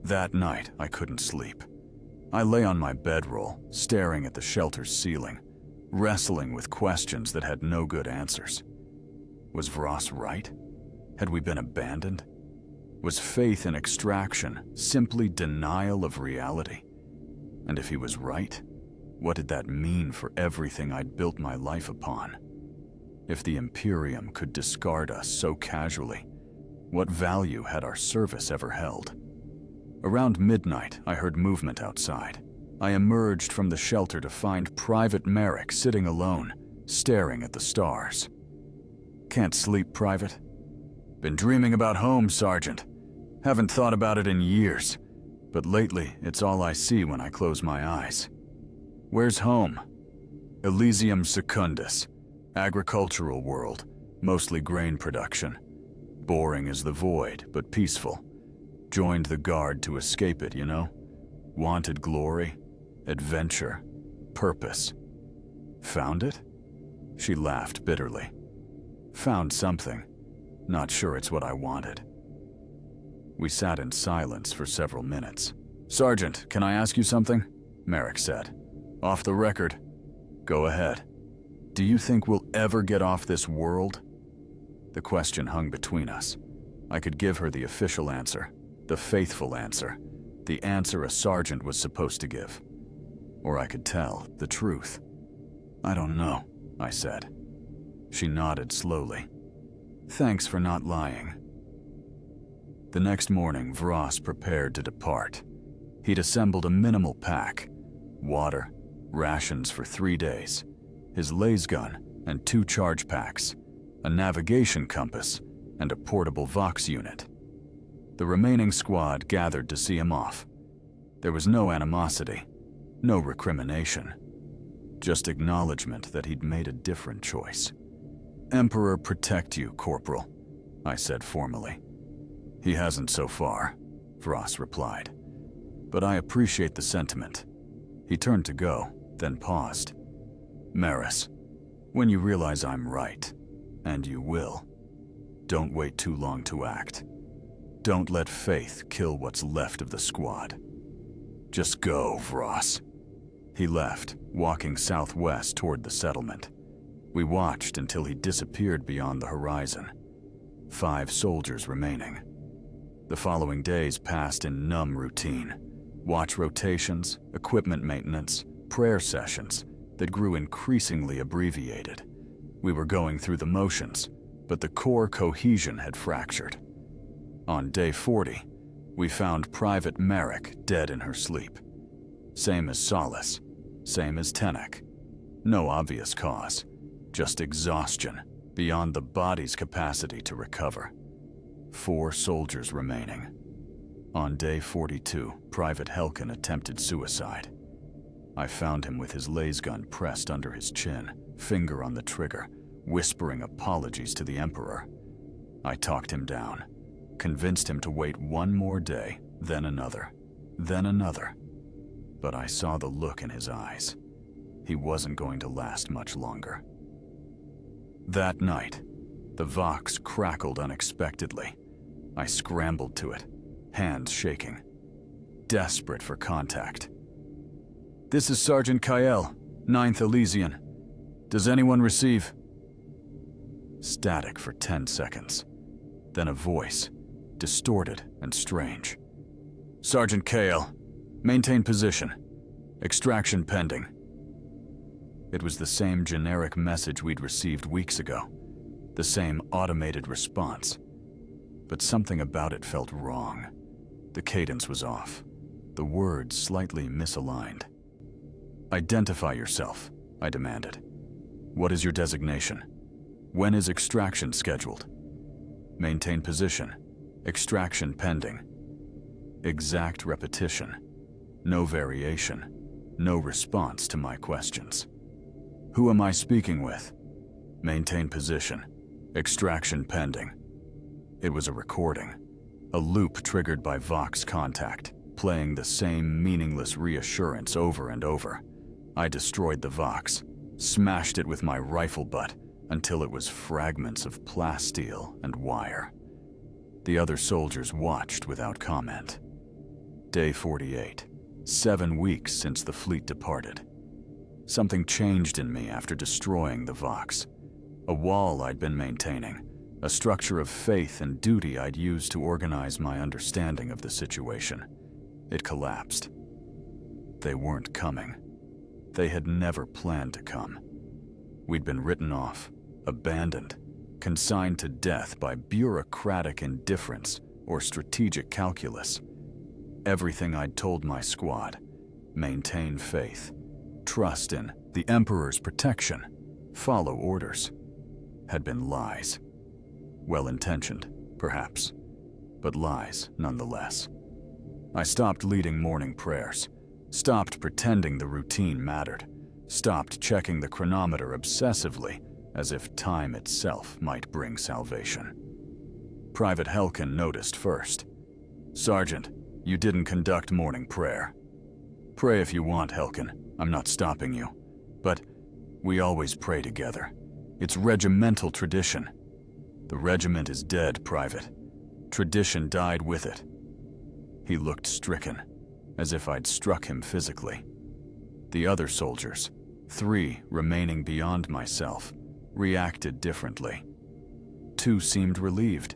That night, I couldn't sleep. I lay on my bedroll, staring at the shelter's ceiling, wrestling with questions that had no good answers. Was Voss right? Had we been abandoned? Was faith in extraction simply denial of reality? And if he was right, what did that mean for everything I'd built my life upon? If the Imperium could discard us so casually, what value had our service ever held? Around midnight, I heard movement outside. I emerged from the shelter to find Private Merrick sitting alone, staring at the stars. Can't sleep, Private? Been dreaming about home, Sergeant. Haven't thought about it in years, but lately it's all I see when I close my eyes. Where's home? Elysium Secundus. Agricultural world, mostly grain production. Boring as the void, but peaceful. Joined the guard to escape it, you know? Wanted glory, adventure, purpose. Found it? She laughed bitterly. Found something. Not sure it's what I wanted. We sat in silence for several minutes. Sergeant, can I ask you something? Merrick said. Off the record. Go ahead. Do you think we'll ever get off this world? The question hung between us. I could give her the official answer, the faithful answer, the answer a sergeant was supposed to give. Or I could tell the truth. I don't know, I said. She nodded slowly. Thanks for not lying. The next morning, Voss prepared to depart. He'd assembled a minimal pack: water, rations for 3 days, his laser gun and 2 charge packs, a navigation compass, and a portable Vox unit. The remaining squad gathered to see him off. There was no animosity, no recrimination, just acknowledgement that he'd made a different choice. Emperor protect you, Corporal, I said formally. He hasn't so far, Voss replied, but I appreciate the sentiment. He turned to go, then paused. Maris, when you realize I'm right, and you will, don't wait too long to act. Don't let faith kill what's left of the squad. Just go, Voss. He left, walking southwest toward the settlement. We watched until he disappeared beyond the horizon. 5 soldiers remaining. The following days passed in numb routine. Watch rotations, equipment maintenance, prayer sessions that grew increasingly abbreviated. We were going through the motions, but the core cohesion had fractured. On day 40, we found Private Merrick dead in her sleep. Same as Solace, same as Tenek. No obvious cause, just exhaustion beyond the body's capacity to recover. 4 soldiers remaining. On day 42, Private Helkin attempted suicide. I found him with his laser gun pressed under his chin, finger on the trigger, whispering apologies to the Emperor. I talked him down, convinced him to wait 1 more day, then another, then another. But I saw the look in his eyes. He wasn't going to last much longer. That night, the Vox crackled unexpectedly. I scrambled to it, hands shaking, desperate for contact. This is Sergeant Kael, 9th Elysian. Does anyone receive? Static for 10 seconds. Then a voice, distorted and strange. Sergeant Kael, maintain position. Extraction pending. It was the same generic message we'd received weeks ago. The same automated response. But something about it felt wrong. The cadence was off. The words slightly misaligned. Identify yourself, I demanded. What is your designation? When is extraction scheduled? Maintain position. Extraction pending. Exact repetition. No variation. No response to my questions. Who am I speaking with? Maintain position. Extraction pending. It was a recording. A loop triggered by Vox contact, playing the same meaningless reassurance over and over. I destroyed the Vox, smashed it with my rifle butt until it was fragments of plasteel and wire. The other soldiers watched without comment. Day 48. 7 weeks since the fleet departed. Something changed in me after destroying the Vox. A wall I'd been maintaining, a structure of faith and duty I'd used to organize my understanding of the situation. It collapsed. They weren't coming. They had never planned to come. We'd been written off, abandoned, consigned to death by bureaucratic indifference or strategic calculus. Everything I'd told my squad, maintain faith, trust in the Emperor's protection, follow orders, had been lies. Well-intentioned, perhaps, but lies nonetheless. I stopped leading morning prayers, stopped pretending the routine mattered, stopped checking the chronometer obsessively as if time itself might bring salvation. Private Helkin noticed first. "Sergeant, you didn't conduct morning prayer." "Pray if you want, Helkin. I'm not stopping you. But we always pray together. It's regimental tradition." "The regiment is dead, Private. Tradition died with it." He looked stricken, as if I'd struck him physically. The other soldiers, 3 remaining beyond myself, reacted differently. 2 seemed relieved,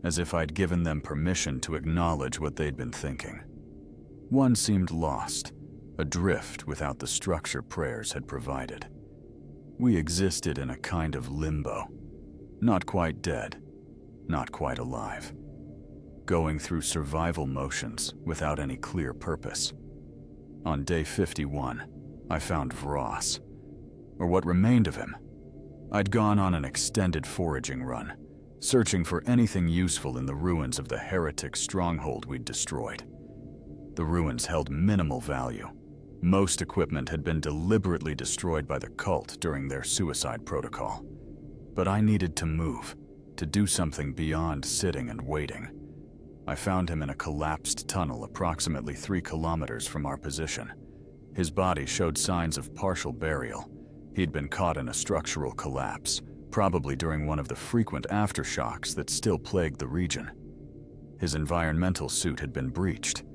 as if I'd given them permission to acknowledge what they'd been thinking. 1 seemed lost, adrift without the structure prayers had provided. We existed in a kind of limbo, not quite dead, not quite alive, going through survival motions without any clear purpose. On day 51, I found Vross, or what remained of him. I'd gone on an extended foraging run, searching for anything useful in the ruins of the heretic stronghold we'd destroyed. The ruins held minimal value. Most equipment had been deliberately destroyed by the cult during their suicide protocol. But I needed to move, to do something beyond sitting and waiting. I found him in a collapsed tunnel approximately 3 kilometers from our position. His body showed signs of partial burial. He'd been caught in a structural collapse, probably during one of the frequent aftershocks that still plagued the region. His environmental suit had been breached.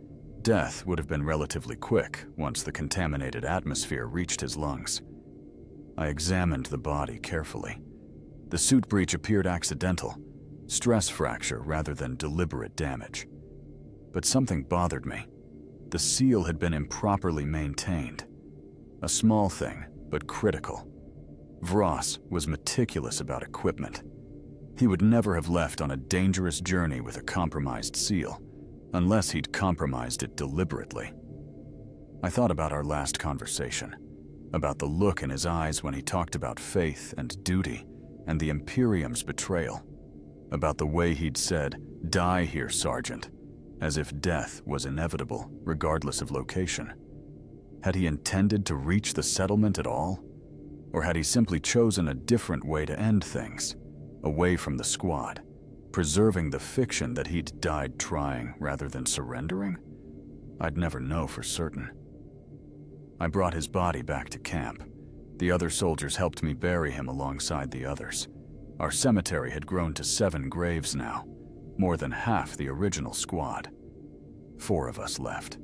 Death would have been relatively quick once the contaminated atmosphere reached his lungs. I examined the body carefully. The suit breach appeared accidental, stress fracture rather than deliberate damage. But something bothered me. The seal had been improperly maintained. A small thing, but critical. Vross was meticulous about equipment. He would never have left on a dangerous journey with a compromised seal, unless he'd compromised it deliberately. I thought about our last conversation, about the look in his eyes when he talked about faith and duty and the Imperium's betrayal, about the way he'd said, "Die here, Sergeant," as if death was inevitable, regardless of location. Had he intended to reach the settlement at all? Or had he simply chosen a different way to end things, away from the squad, preserving the fiction that he'd died trying rather than surrendering? I'd never know for certain. I brought his body back to camp. The other soldiers helped me bury him alongside the others. Our cemetery had grown to 7 graves now, more than half the original squad. 4 of us left.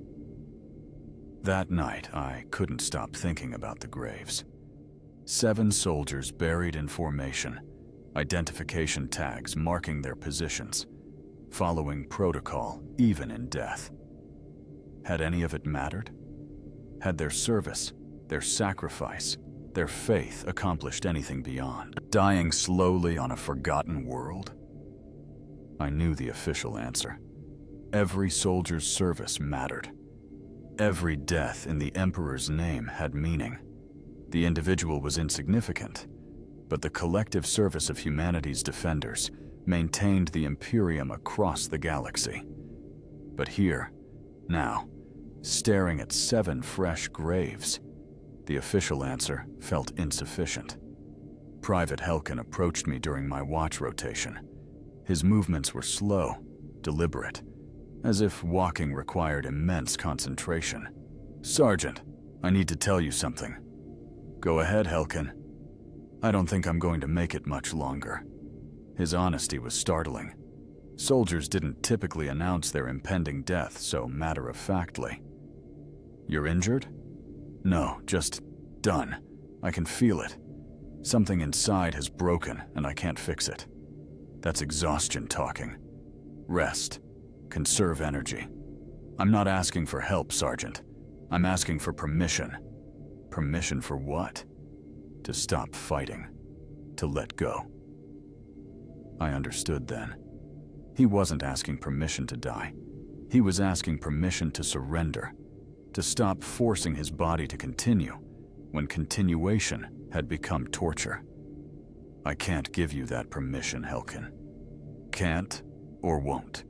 That night, I couldn't stop thinking about the graves. 7 soldiers buried in formation, identification tags marking their positions, following protocol even in death. Had any of it mattered? Had their service, their sacrifice, their faith accomplished anything beyond dying slowly on a forgotten world? I knew the official answer. Every soldier's service mattered. Every death in the Emperor's name had meaning. The individual was insignificant, but the collective service of humanity's defenders maintained the Imperium across the galaxy. But here, now, staring at 7 fresh graves, the official answer felt insufficient. Private Helkin approached me during my watch rotation. His movements were slow, deliberate, as if walking required immense concentration. "Sergeant, I need to tell you something." "Go ahead, Helkin." "I don't think I'm going to make it much longer." His honesty was startling. Soldiers didn't typically announce their impending death so matter-of-factly. "You're injured?" "No, just done. I can feel it. Something inside has broken and I can't fix it." "That's exhaustion talking. Rest. Conserve energy." "I'm not asking for help, Sergeant. I'm asking for permission." "Permission for what?" "To stop fighting. To let go." I understood then. He wasn't asking permission to die. He was asking permission to surrender, to stop forcing his body to continue when continuation had become torture. "I can't give you that permission, Helkin." "Can't or won't?"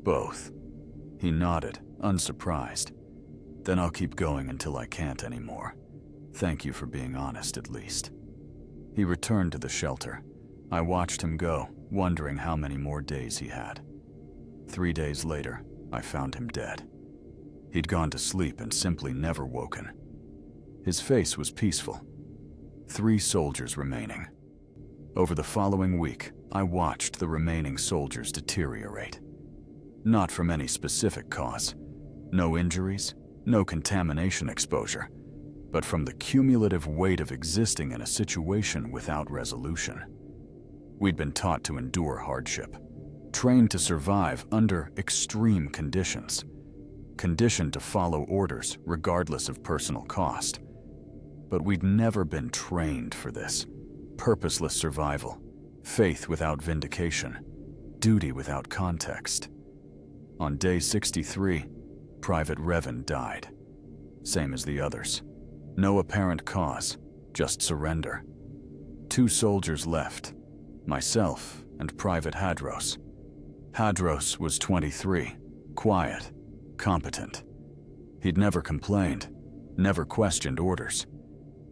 "Both." He nodded, unsurprised. "Then I'll keep going until I can't anymore. Thank you for being honest, at least." He returned to the shelter. I watched him go, wondering how many more days he had. 3 days later, I found him dead. He'd gone to sleep and simply never woken. His face was peaceful. 3 soldiers remaining. Over the following week, I watched the remaining soldiers deteriorate. Not from any specific cause. No injuries, no contamination exposure, but from the cumulative weight of existing in a situation without resolution. We'd been taught to endure hardship, trained to survive under extreme conditions, conditioned to follow orders regardless of personal cost. But we'd never been trained for this. Purposeless survival, faith without vindication, duty without context. On day 63, Private Revan died. Same as the others. No apparent cause, just surrender. 2 soldiers left, myself and Private Hadros. Hadros was 23, quiet, competent. He'd never complained, never questioned orders,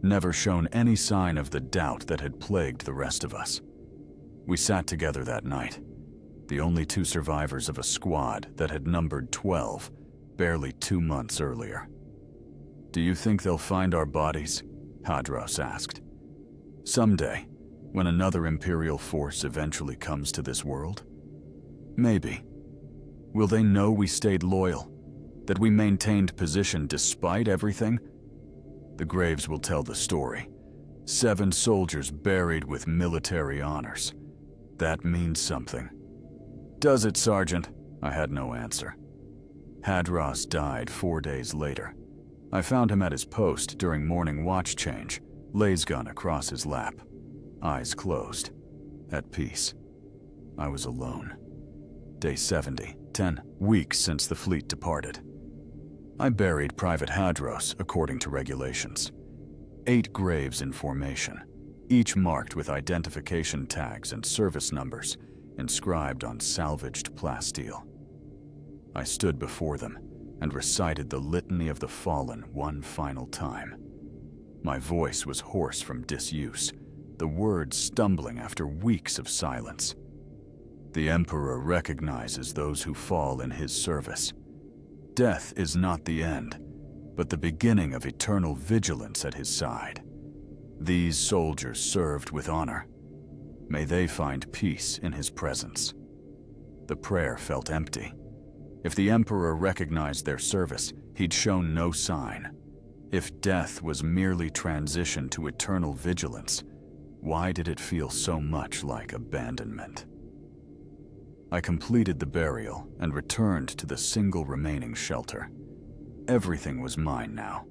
never shown any sign of the doubt that had plagued the rest of us. We sat together that night, the only 2 survivors of a squad that had numbered 12 barely 2 months earlier. "Do you think they'll find our bodies?" Hadros asked. "Someday, when another Imperial force eventually comes to this world? Maybe. Will they know we stayed loyal, that we maintained position despite everything? The graves will tell the story. 7 soldiers buried with military honors. That means something." "Does it, Sergeant?" I had no answer. Hadros died 4 days later. I found him at his post during morning watch change, lasgun across his lap, eyes closed, at peace. I was alone. Day 70, 10 weeks since the fleet departed. I buried Private Hadros according to regulations. 8 graves in formation, each marked with identification tags and service numbers inscribed on salvaged plasteel. I stood before them and recited the litany of the fallen one final time. My voice was hoarse from disuse, the words stumbling after weeks of silence. "The Emperor recognizes those who fall in his service. Death is not the end, but the beginning of eternal vigilance at his side. These soldiers served with honor. May they find peace in his presence." The prayer felt empty. If the Emperor recognized their service, he'd shown no sign. If death was merely transition to eternal vigilance, why did it feel so much like abandonment? I completed the burial and returned to the single remaining shelter. Everything was mine now.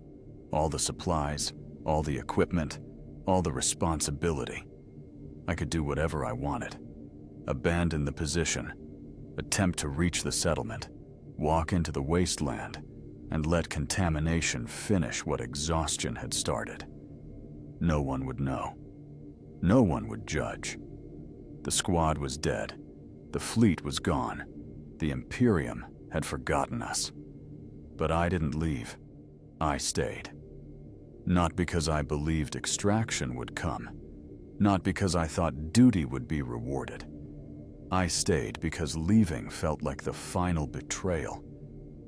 All the supplies, all the equipment, all the responsibility. I could do whatever I wanted. Abandon the position, attempt to reach the settlement, walk into the wasteland, and let contamination finish what exhaustion had started. No one would know. No one would judge. The squad was dead. The fleet was gone. The Imperium had forgotten us. But I didn't leave. I stayed. Not because I believed extraction would come. Not because I thought duty would be rewarded. I stayed because leaving felt like the final betrayal.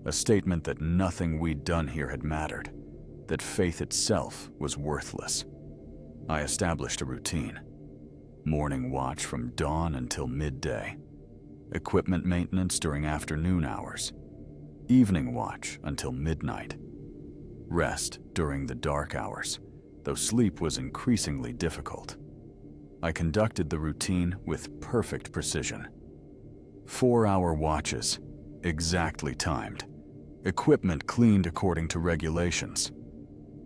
A statement that nothing we'd done here had mattered. That faith itself was worthless. I established a routine. Morning watch from dawn until midday. Equipment maintenance during afternoon hours. Evening watch until midnight. Rest during the dark hours, though sleep was increasingly difficult. I conducted the routine with perfect precision. 4-hour watches, exactly timed. Equipment cleaned according to regulations.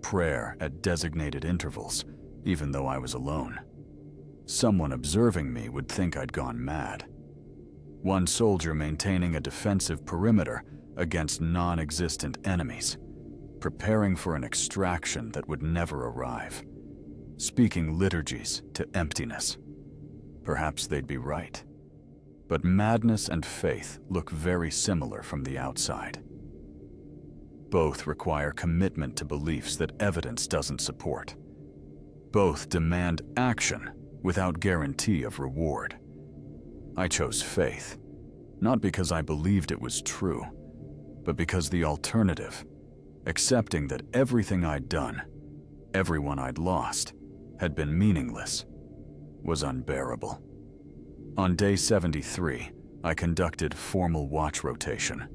Prayer at designated intervals, even though I was alone. Someone observing me would think I'd gone mad. One soldier maintaining a defensive perimeter against non-existent enemies, preparing for an extraction that would never arrive, speaking liturgies to emptiness. Perhaps they'd be right. But madness and faith look very similar from the outside. Both require commitment to beliefs that evidence doesn't support. Both demand action without guarantee of reward. I chose faith, not because I believed it was true, but because the alternative, accepting that everything I'd done, everyone I'd lost, had been meaningless, was unbearable. On day 73, I conducted formal watch rotation.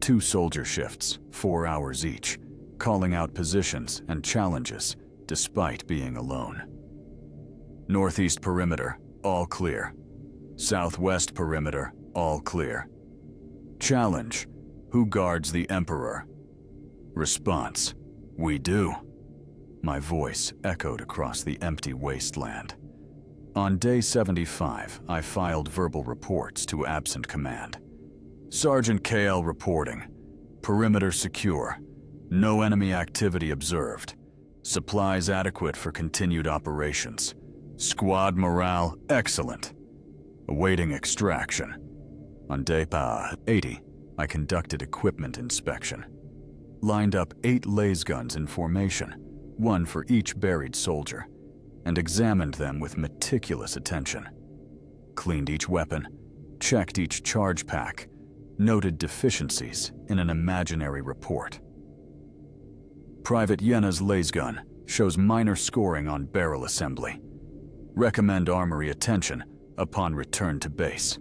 2 soldier shifts, 4 hours each, calling out positions and challenges despite being alone. Northeast perimeter, all clear. Southwest perimeter, all clear. Challenge, who guards the Emperor? Response, we do. My voice echoed across the empty wasteland. On day 75, I filed verbal reports to absent command. Sergeant KL reporting. Perimeter secure. No enemy activity observed. Supplies adequate for continued operations. Squad morale excellent. Awaiting extraction. On day 80, I conducted equipment inspection. Lined up 8 laser guns in formation, 1 for each buried soldier, and examined them with meticulous attention. Cleaned each weapon, checked each charge pack, noted deficiencies in an imaginary report. Private Yena's laser gun shows minor scoring on barrel assembly. Recommend armory attention upon return to base.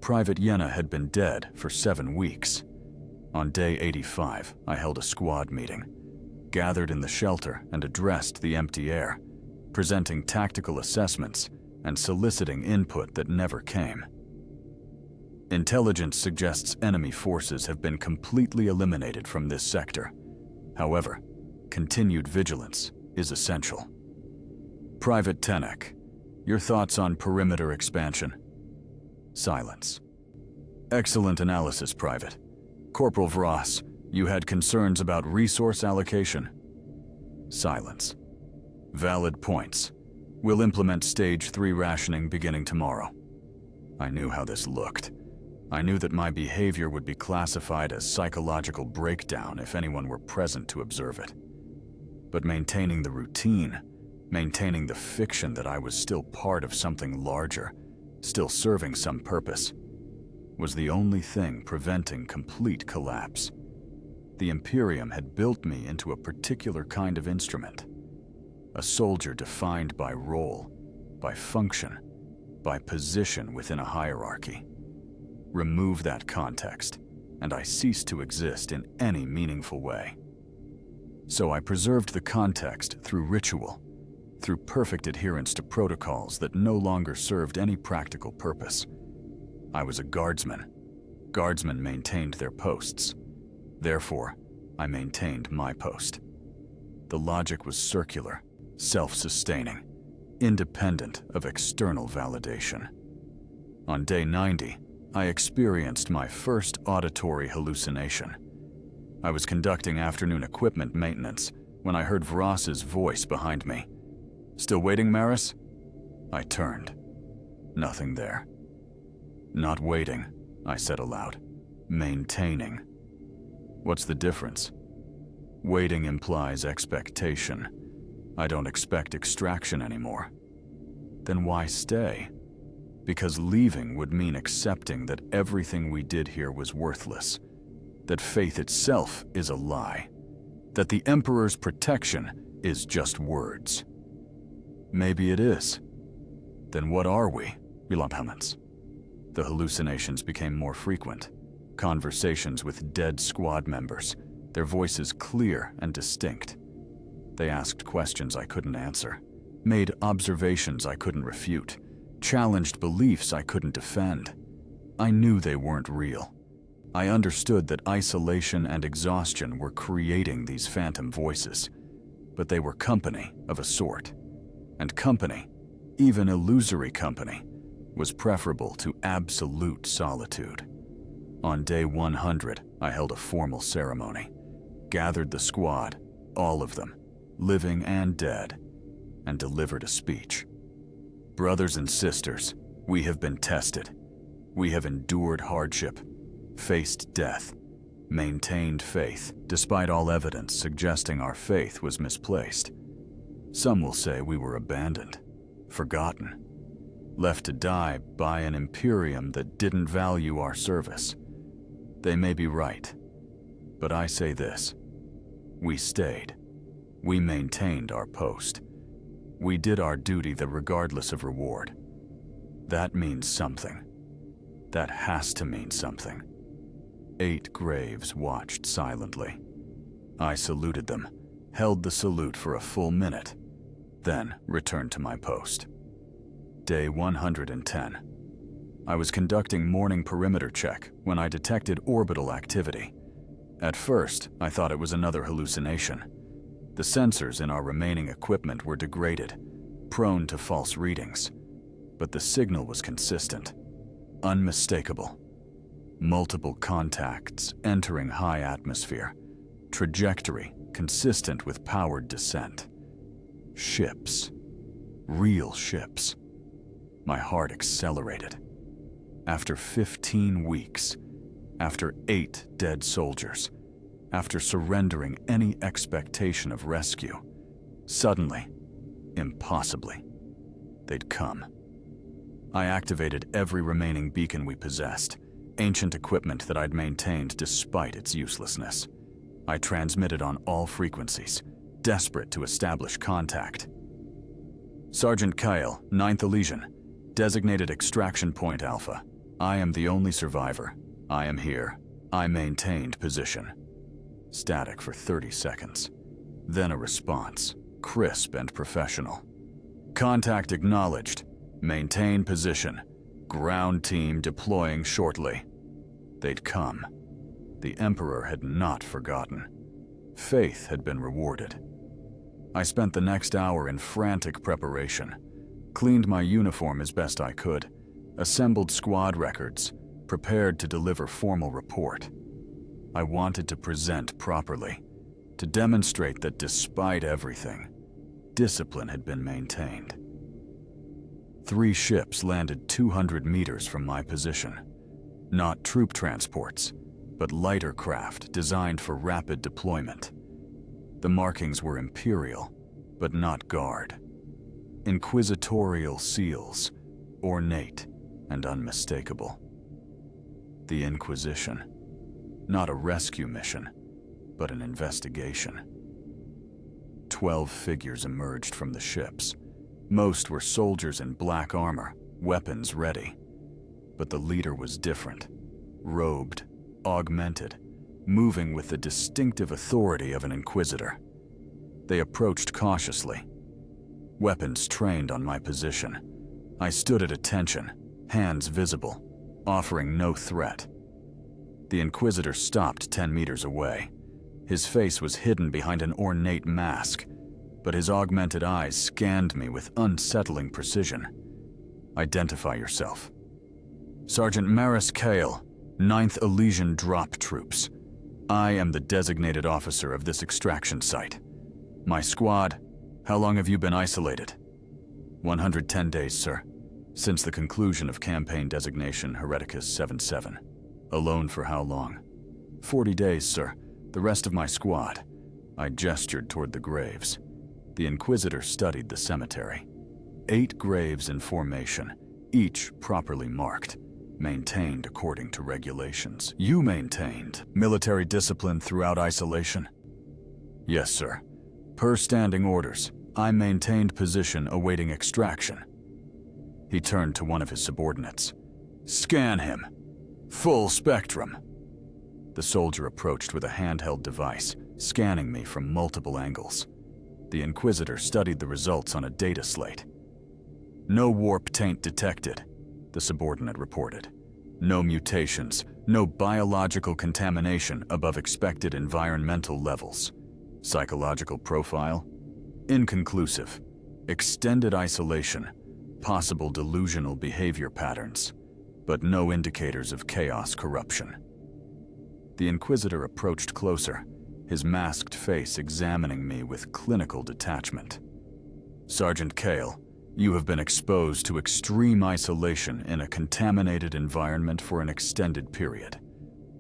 Private Yena had been dead for 7 weeks. On day 85, I held a squad meeting, gathered in the shelter and addressed the empty air, presenting tactical assessments and soliciting input that never came. Intelligence suggests enemy forces have been completely eliminated from this sector. However, continued vigilance is essential. Private Tenek, your thoughts on perimeter expansion? Silence. Excellent analysis, Private. Corporal Vross, you had concerns about resource allocation? Silence. Valid points. We'll implement Stage 3 rationing beginning tomorrow. I knew how this looked. I knew that my behavior would be classified as psychological breakdown if anyone were present to observe it. But maintaining the routine, maintaining the fiction that I was still part of something larger, still serving some purpose, was the only thing preventing complete collapse. The Imperium had built me into a particular kind of instrument. A soldier defined by role, by function, by position within a hierarchy. Remove that context, and I ceased to exist in any meaningful way. So I preserved the context through ritual, through perfect adherence to protocols that no longer served any practical purpose. I was a guardsman. Guardsmen maintained their posts. Therefore, I maintained my post. The logic was circular, self-sustaining, independent of external validation. On day 90, I experienced my first auditory hallucination. I was conducting afternoon equipment maintenance when I heard Vross's voice behind me. Still waiting, Maris? I turned. Nothing there. Not waiting, I said aloud. Maintaining. What's the difference? Waiting implies expectation. I don't expect extraction anymore. Then why stay? Because leaving would mean accepting that everything we did here was worthless, that faith itself is a lie, that the Emperor's protection is just words. Maybe it is. Then what are we, Millenniums? The hallucinations became more frequent. Conversations with dead squad members, their voices clear and distinct. They asked questions I couldn't answer, made observations I couldn't refute, challenged beliefs I couldn't defend. I knew they weren't real. I understood that isolation and exhaustion were creating these phantom voices, but they were company of a sort. And company, even illusory company, was preferable to absolute solitude. On day 100, I held a formal ceremony, gathered the squad, all of them, living and dead, and delivered a speech. Brothers and sisters, we have been tested. We have endured hardship, faced death, maintained faith, despite all evidence suggesting our faith was misplaced. Some will say we were abandoned, forgotten, left to die by an Imperium that didn't value our service. They may be right, but I say this. We stayed. We maintained our post. We did our duty regardless of reward. That means something. That has to mean something. 8 graves watched silently. I saluted them, held the salute for a full minute, then returned to my post. Day 110. I was conducting morning perimeter check when I detected orbital activity. At first, I thought it was another hallucination. The sensors in our remaining equipment were degraded, prone to false readings. But the signal was consistent, unmistakable. Multiple contacts entering high atmosphere, trajectory consistent with powered descent. Ships. Real ships. My heart accelerated. After 15 weeks, after 8 dead soldiers, after surrendering any expectation of rescue, suddenly, impossibly, they'd come. I activated every remaining beacon we possessed, ancient equipment that I'd maintained despite its uselessness. I transmitted on all frequencies, desperate to establish contact. Sergeant Kyle, 9th Elysian, designated extraction point Alpha. I am the only survivor. I am here. I maintained position. Static for 30 seconds. Then a response, crisp and professional. Contact acknowledged. Maintain position. Ground team deploying shortly. They'd come. The Emperor had not forgotten. Faith had been rewarded. I spent the next hour in frantic preparation, cleaned my uniform as best I could, assembled squad records, prepared to deliver formal report. I wanted to present properly, to demonstrate that despite everything, discipline had been maintained. 3 ships landed 200 meters from my position. Not troop transports, but lighter craft designed for rapid deployment. The markings were Imperial, but not Guard. Inquisitorial seals, ornate and unmistakable. The Inquisition. Not a rescue mission, but an investigation. 12 figures emerged from the ships. Most were soldiers in black armor, weapons ready. But the leader was different. Robed, augmented, moving with the distinctive authority of an inquisitor. They approached cautiously. Weapons trained on my position. I stood at attention, hands visible, offering no threat. The inquisitor stopped 10 meters away. His face was hidden behind an ornate mask, but his augmented eyes scanned me with unsettling precision. Identify yourself. Sergeant Maris Kale, 9th Elysian Drop Troops. I am the designated officer of this extraction site. My squad, how long have you been isolated? 110 days, sir. Since the conclusion of campaign designation Hereticus 77. Alone for how long? 40 days, sir. The rest of my squad. I gestured toward the graves. The Inquisitor studied the cemetery. 8 graves in formation, each properly marked, maintained according to regulations. You maintained military discipline throughout isolation? Yes, sir. Per standing orders, I maintained position awaiting extraction. He turned to one of his subordinates. Scan him. Full spectrum. The soldier approached with a handheld device, scanning me from multiple angles. The Inquisitor studied the results on a data slate. No warp taint detected, the subordinate reported. No mutations, no biological contamination above expected environmental levels. Psychological profile? Inconclusive. Extended isolation, possible delusional behavior patterns, but no indicators of chaos corruption. The Inquisitor approached closer, his masked face examining me with clinical detachment. Sergeant Kale, you have been exposed to extreme isolation in a contaminated environment for an extended period.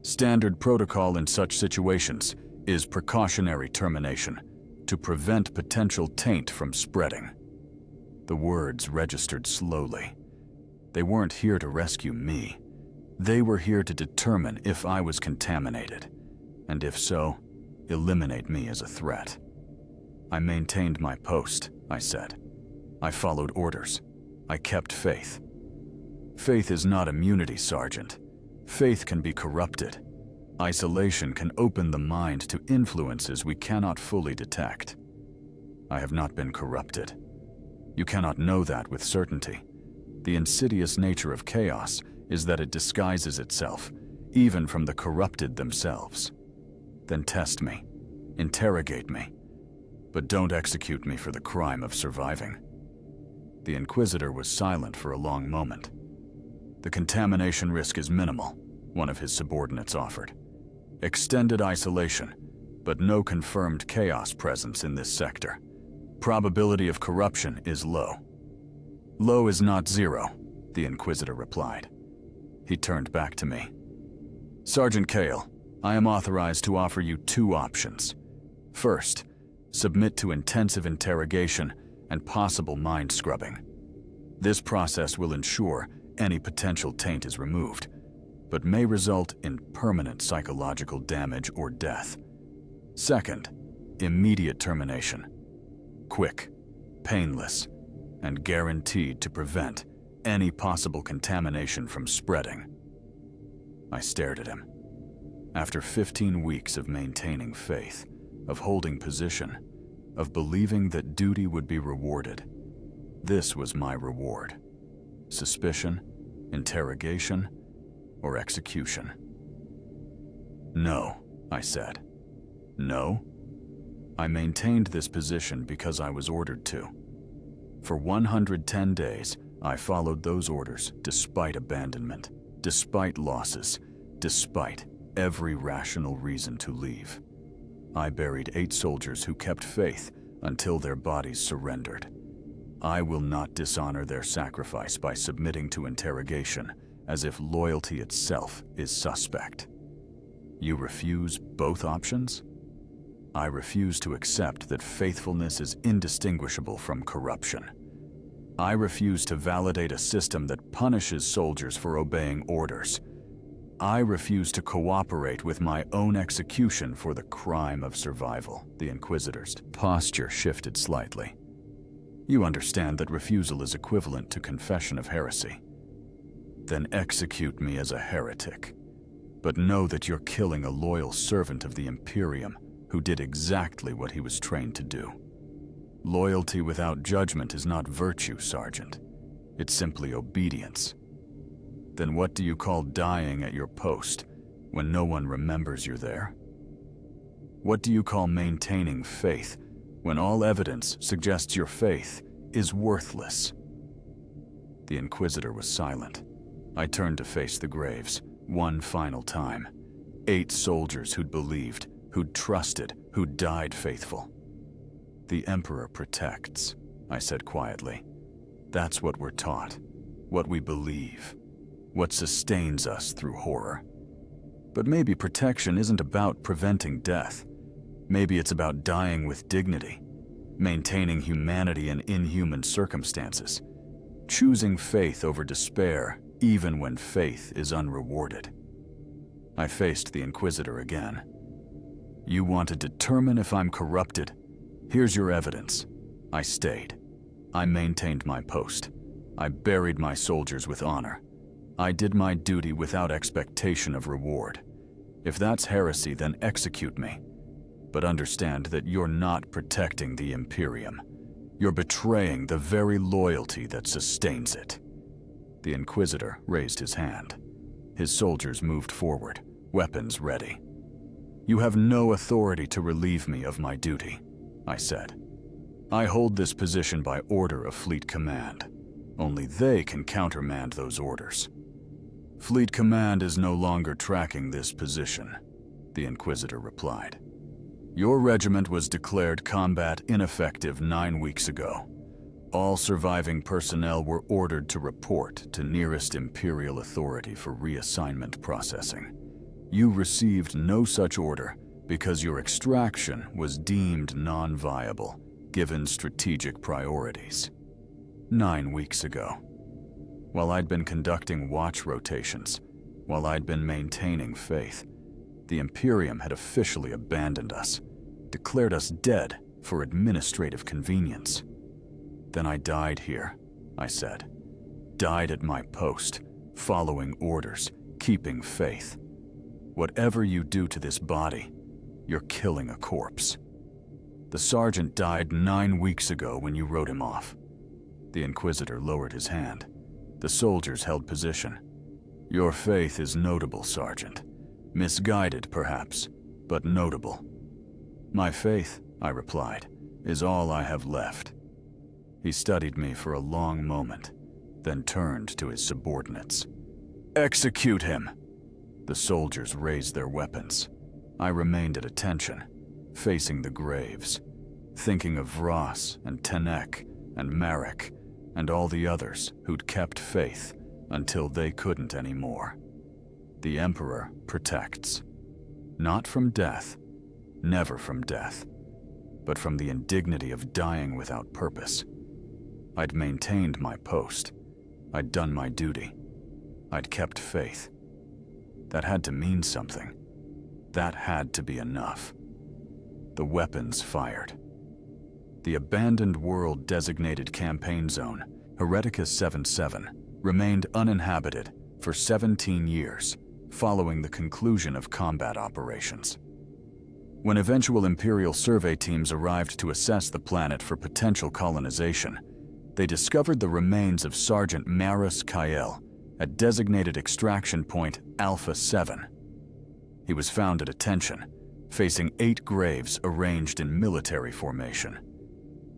Standard protocol in such situations is precautionary termination to prevent potential taint from spreading. The words registered slowly. They weren't here to rescue me. They were here to determine if I was contaminated, and if so, eliminate me as a threat. I maintained my post, I said. I followed orders. I kept faith. Faith is not immunity, Sergeant. Faith can be corrupted. Isolation can open the mind to influences we cannot fully detect. I have not been corrupted. You cannot know that with certainty. The insidious nature of chaos is that it disguises itself, even from the corrupted themselves. Then test me, interrogate me, but don't execute me for the crime of surviving. The Inquisitor was silent for a long moment. The contamination risk is minimal, one of his subordinates offered. Extended isolation, but no confirmed chaos presence in this sector. Probability of corruption is low. Low is not zero, the Inquisitor replied. He turned back to me. Sergeant Kale, I am authorized to offer you 2 options. First, submit to intensive interrogation and possible mind scrubbing. This process will ensure any potential taint is removed, but may result in permanent psychological damage or death. Second, immediate termination. Quick, painless, and guaranteed to prevent any possible contamination from spreading. I stared at him. After 15 weeks of maintaining faith, of holding position, of believing that duty would be rewarded, this was my reward. Suspicion, interrogation, or execution. No, I said. No. I maintained this position because I was ordered to. For 110 days, I followed those orders despite abandonment, despite losses, despite every rational reason to leave. I buried 8 soldiers who kept faith until their bodies surrendered. I will not dishonor their sacrifice by submitting to interrogation as if loyalty itself is suspect. You refuse both options? I refuse to accept that faithfulness is indistinguishable from corruption. I refuse to validate a system that punishes soldiers for obeying orders. I refuse to cooperate with my own execution for the crime of survival. The Inquisitor's posture shifted slightly. You understand that refusal is equivalent to confession of heresy. Then execute me as a heretic. But know that you're killing a loyal servant of the Imperium who did exactly what he was trained to do. Loyalty without judgment is not virtue, Sergeant. It's simply obedience. Then what do you call dying at your post when no one remembers you're there? What do you call maintaining faith when all evidence suggests your faith is worthless? The Inquisitor was silent. I turned to face the graves, one final time. 8 soldiers who'd believed, who'd trusted, who'd died faithful. The Emperor protects, I said quietly. That's what we're taught, what we believe, what sustains us through horror. But maybe protection isn't about preventing death. Maybe it's about dying with dignity, maintaining humanity in inhuman circumstances, choosing faith over despair even when faith is unrewarded. I faced the Inquisitor again. You want to determine if I'm corrupted? Here's your evidence. I stayed. I maintained my post. I buried my soldiers with honor. I did my duty without expectation of reward. If that's heresy, then execute me. But understand that you're not protecting the Imperium. You're betraying the very loyalty that sustains it. The Inquisitor raised his hand. His soldiers moved forward, weapons ready. You have no authority to relieve me of my duty, I said. I hold this position by order of Fleet Command. Only they can countermand those orders. Fleet Command is no longer tracking this position, the Inquisitor replied. Your regiment was declared combat ineffective 9 weeks ago. All surviving personnel were ordered to report to nearest Imperial authority for reassignment processing. You received no such order because your extraction was deemed non-viable, given strategic priorities. 9 weeks ago. While I'd been conducting watch rotations, while I'd been maintaining faith, the Imperium had officially abandoned us, declared us dead for administrative convenience. Then I died here, I said. Died at my post, following orders, keeping faith. Whatever you do to this body, you're killing a corpse. The sergeant died 9 weeks ago when you wrote him off. The Inquisitor lowered his hand. The soldiers held position. Your faith is notable, Sergeant. Misguided, perhaps, but notable. My faith, I replied, is all I have left. He studied me for a long moment, then turned to his subordinates. Execute him! The soldiers raised their weapons. I remained at attention, facing the graves, thinking of Vross and Tenek and Marek and all the others who'd kept faith until they couldn't anymore. The Emperor protects. Not from death, never from death, but from the indignity of dying without purpose. I'd maintained my post. I'd done my duty. I'd kept faith. That had to mean something. That had to be enough. The weapons fired. The abandoned world-designated campaign zone, Heretica 7-7, remained uninhabited for 17 years, following the conclusion of combat operations. When eventual Imperial survey teams arrived to assess the planet for potential colonization, they discovered the remains of Sergeant Maris Kael at designated extraction point Alpha 7. He was found at attention, facing 8 graves arranged in military formation.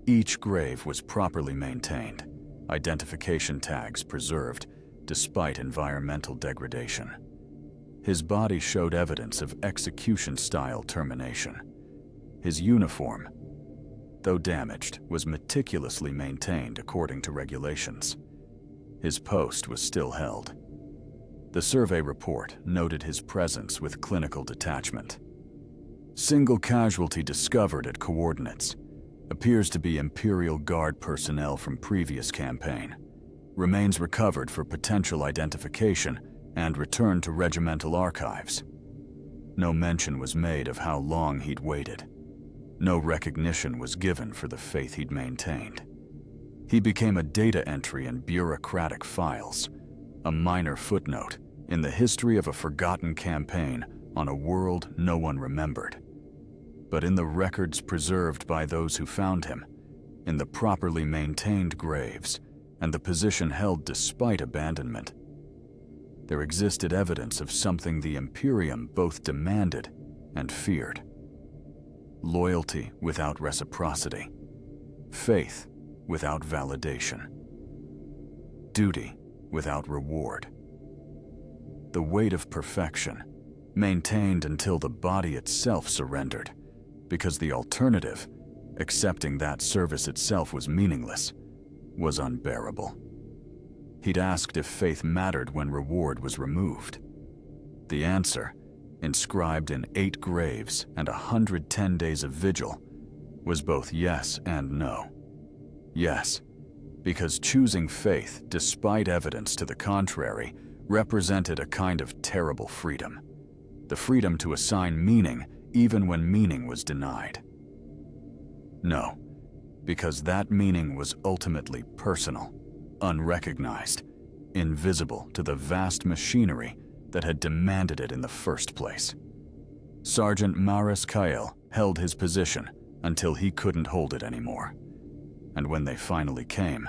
Each grave was properly maintained, identification tags preserved despite environmental degradation. His body showed evidence of execution-style termination. His uniform, though damaged, was meticulously maintained according to regulations. His post was still held. The survey report noted his presence with clinical detachment. Single casualty discovered at coordinates. Appears to be Imperial Guard personnel from previous campaign. Remains recovered for potential identification and returned to regimental archives. No mention was made of how long he'd waited. No recognition was given for the faith he'd maintained. He became a data entry in bureaucratic files, a minor footnote in the history of a forgotten campaign on a world no one remembered. But in the records preserved by those who found him, in the properly maintained graves, and the position held despite abandonment, there existed evidence of something the Imperium both demanded and feared. Loyalty without reciprocity. Faith without validation. Duty without reward. The weight of perfection, maintained until the body itself surrendered, because the alternative, accepting that service itself, was meaningless, was unbearable. He'd asked if faith mattered when reward was removed. The answer, inscribed in 8 graves and 110 days of vigil, was both yes and no. Yes, because choosing faith, despite evidence to the contrary, represented a kind of terrible freedom. The freedom to assign meaning even when meaning was denied. No, because that meaning was ultimately personal, unrecognized, invisible to the vast machinery that had demanded it in the first place. Sergeant Maris Kael held his position until he couldn't hold it anymore. And when they finally came,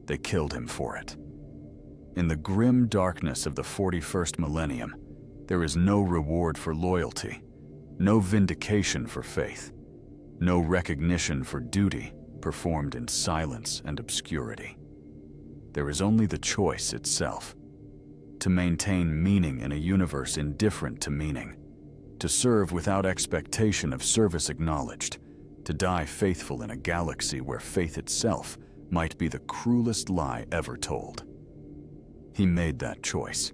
they killed him for it. In the grim darkness of the 41st millennium, there is no reward for loyalty, no vindication for faith, no recognition for duty performed in silence and obscurity. There is only the choice itself, to maintain meaning in a universe indifferent to meaning, to serve without expectation of service acknowledged, to die faithful in a galaxy where faith itself might be the cruelest lie ever told. He made that choice.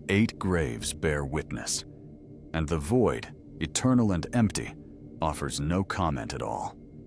8 graves bear witness, and the void, eternal and empty, offers no comment at all.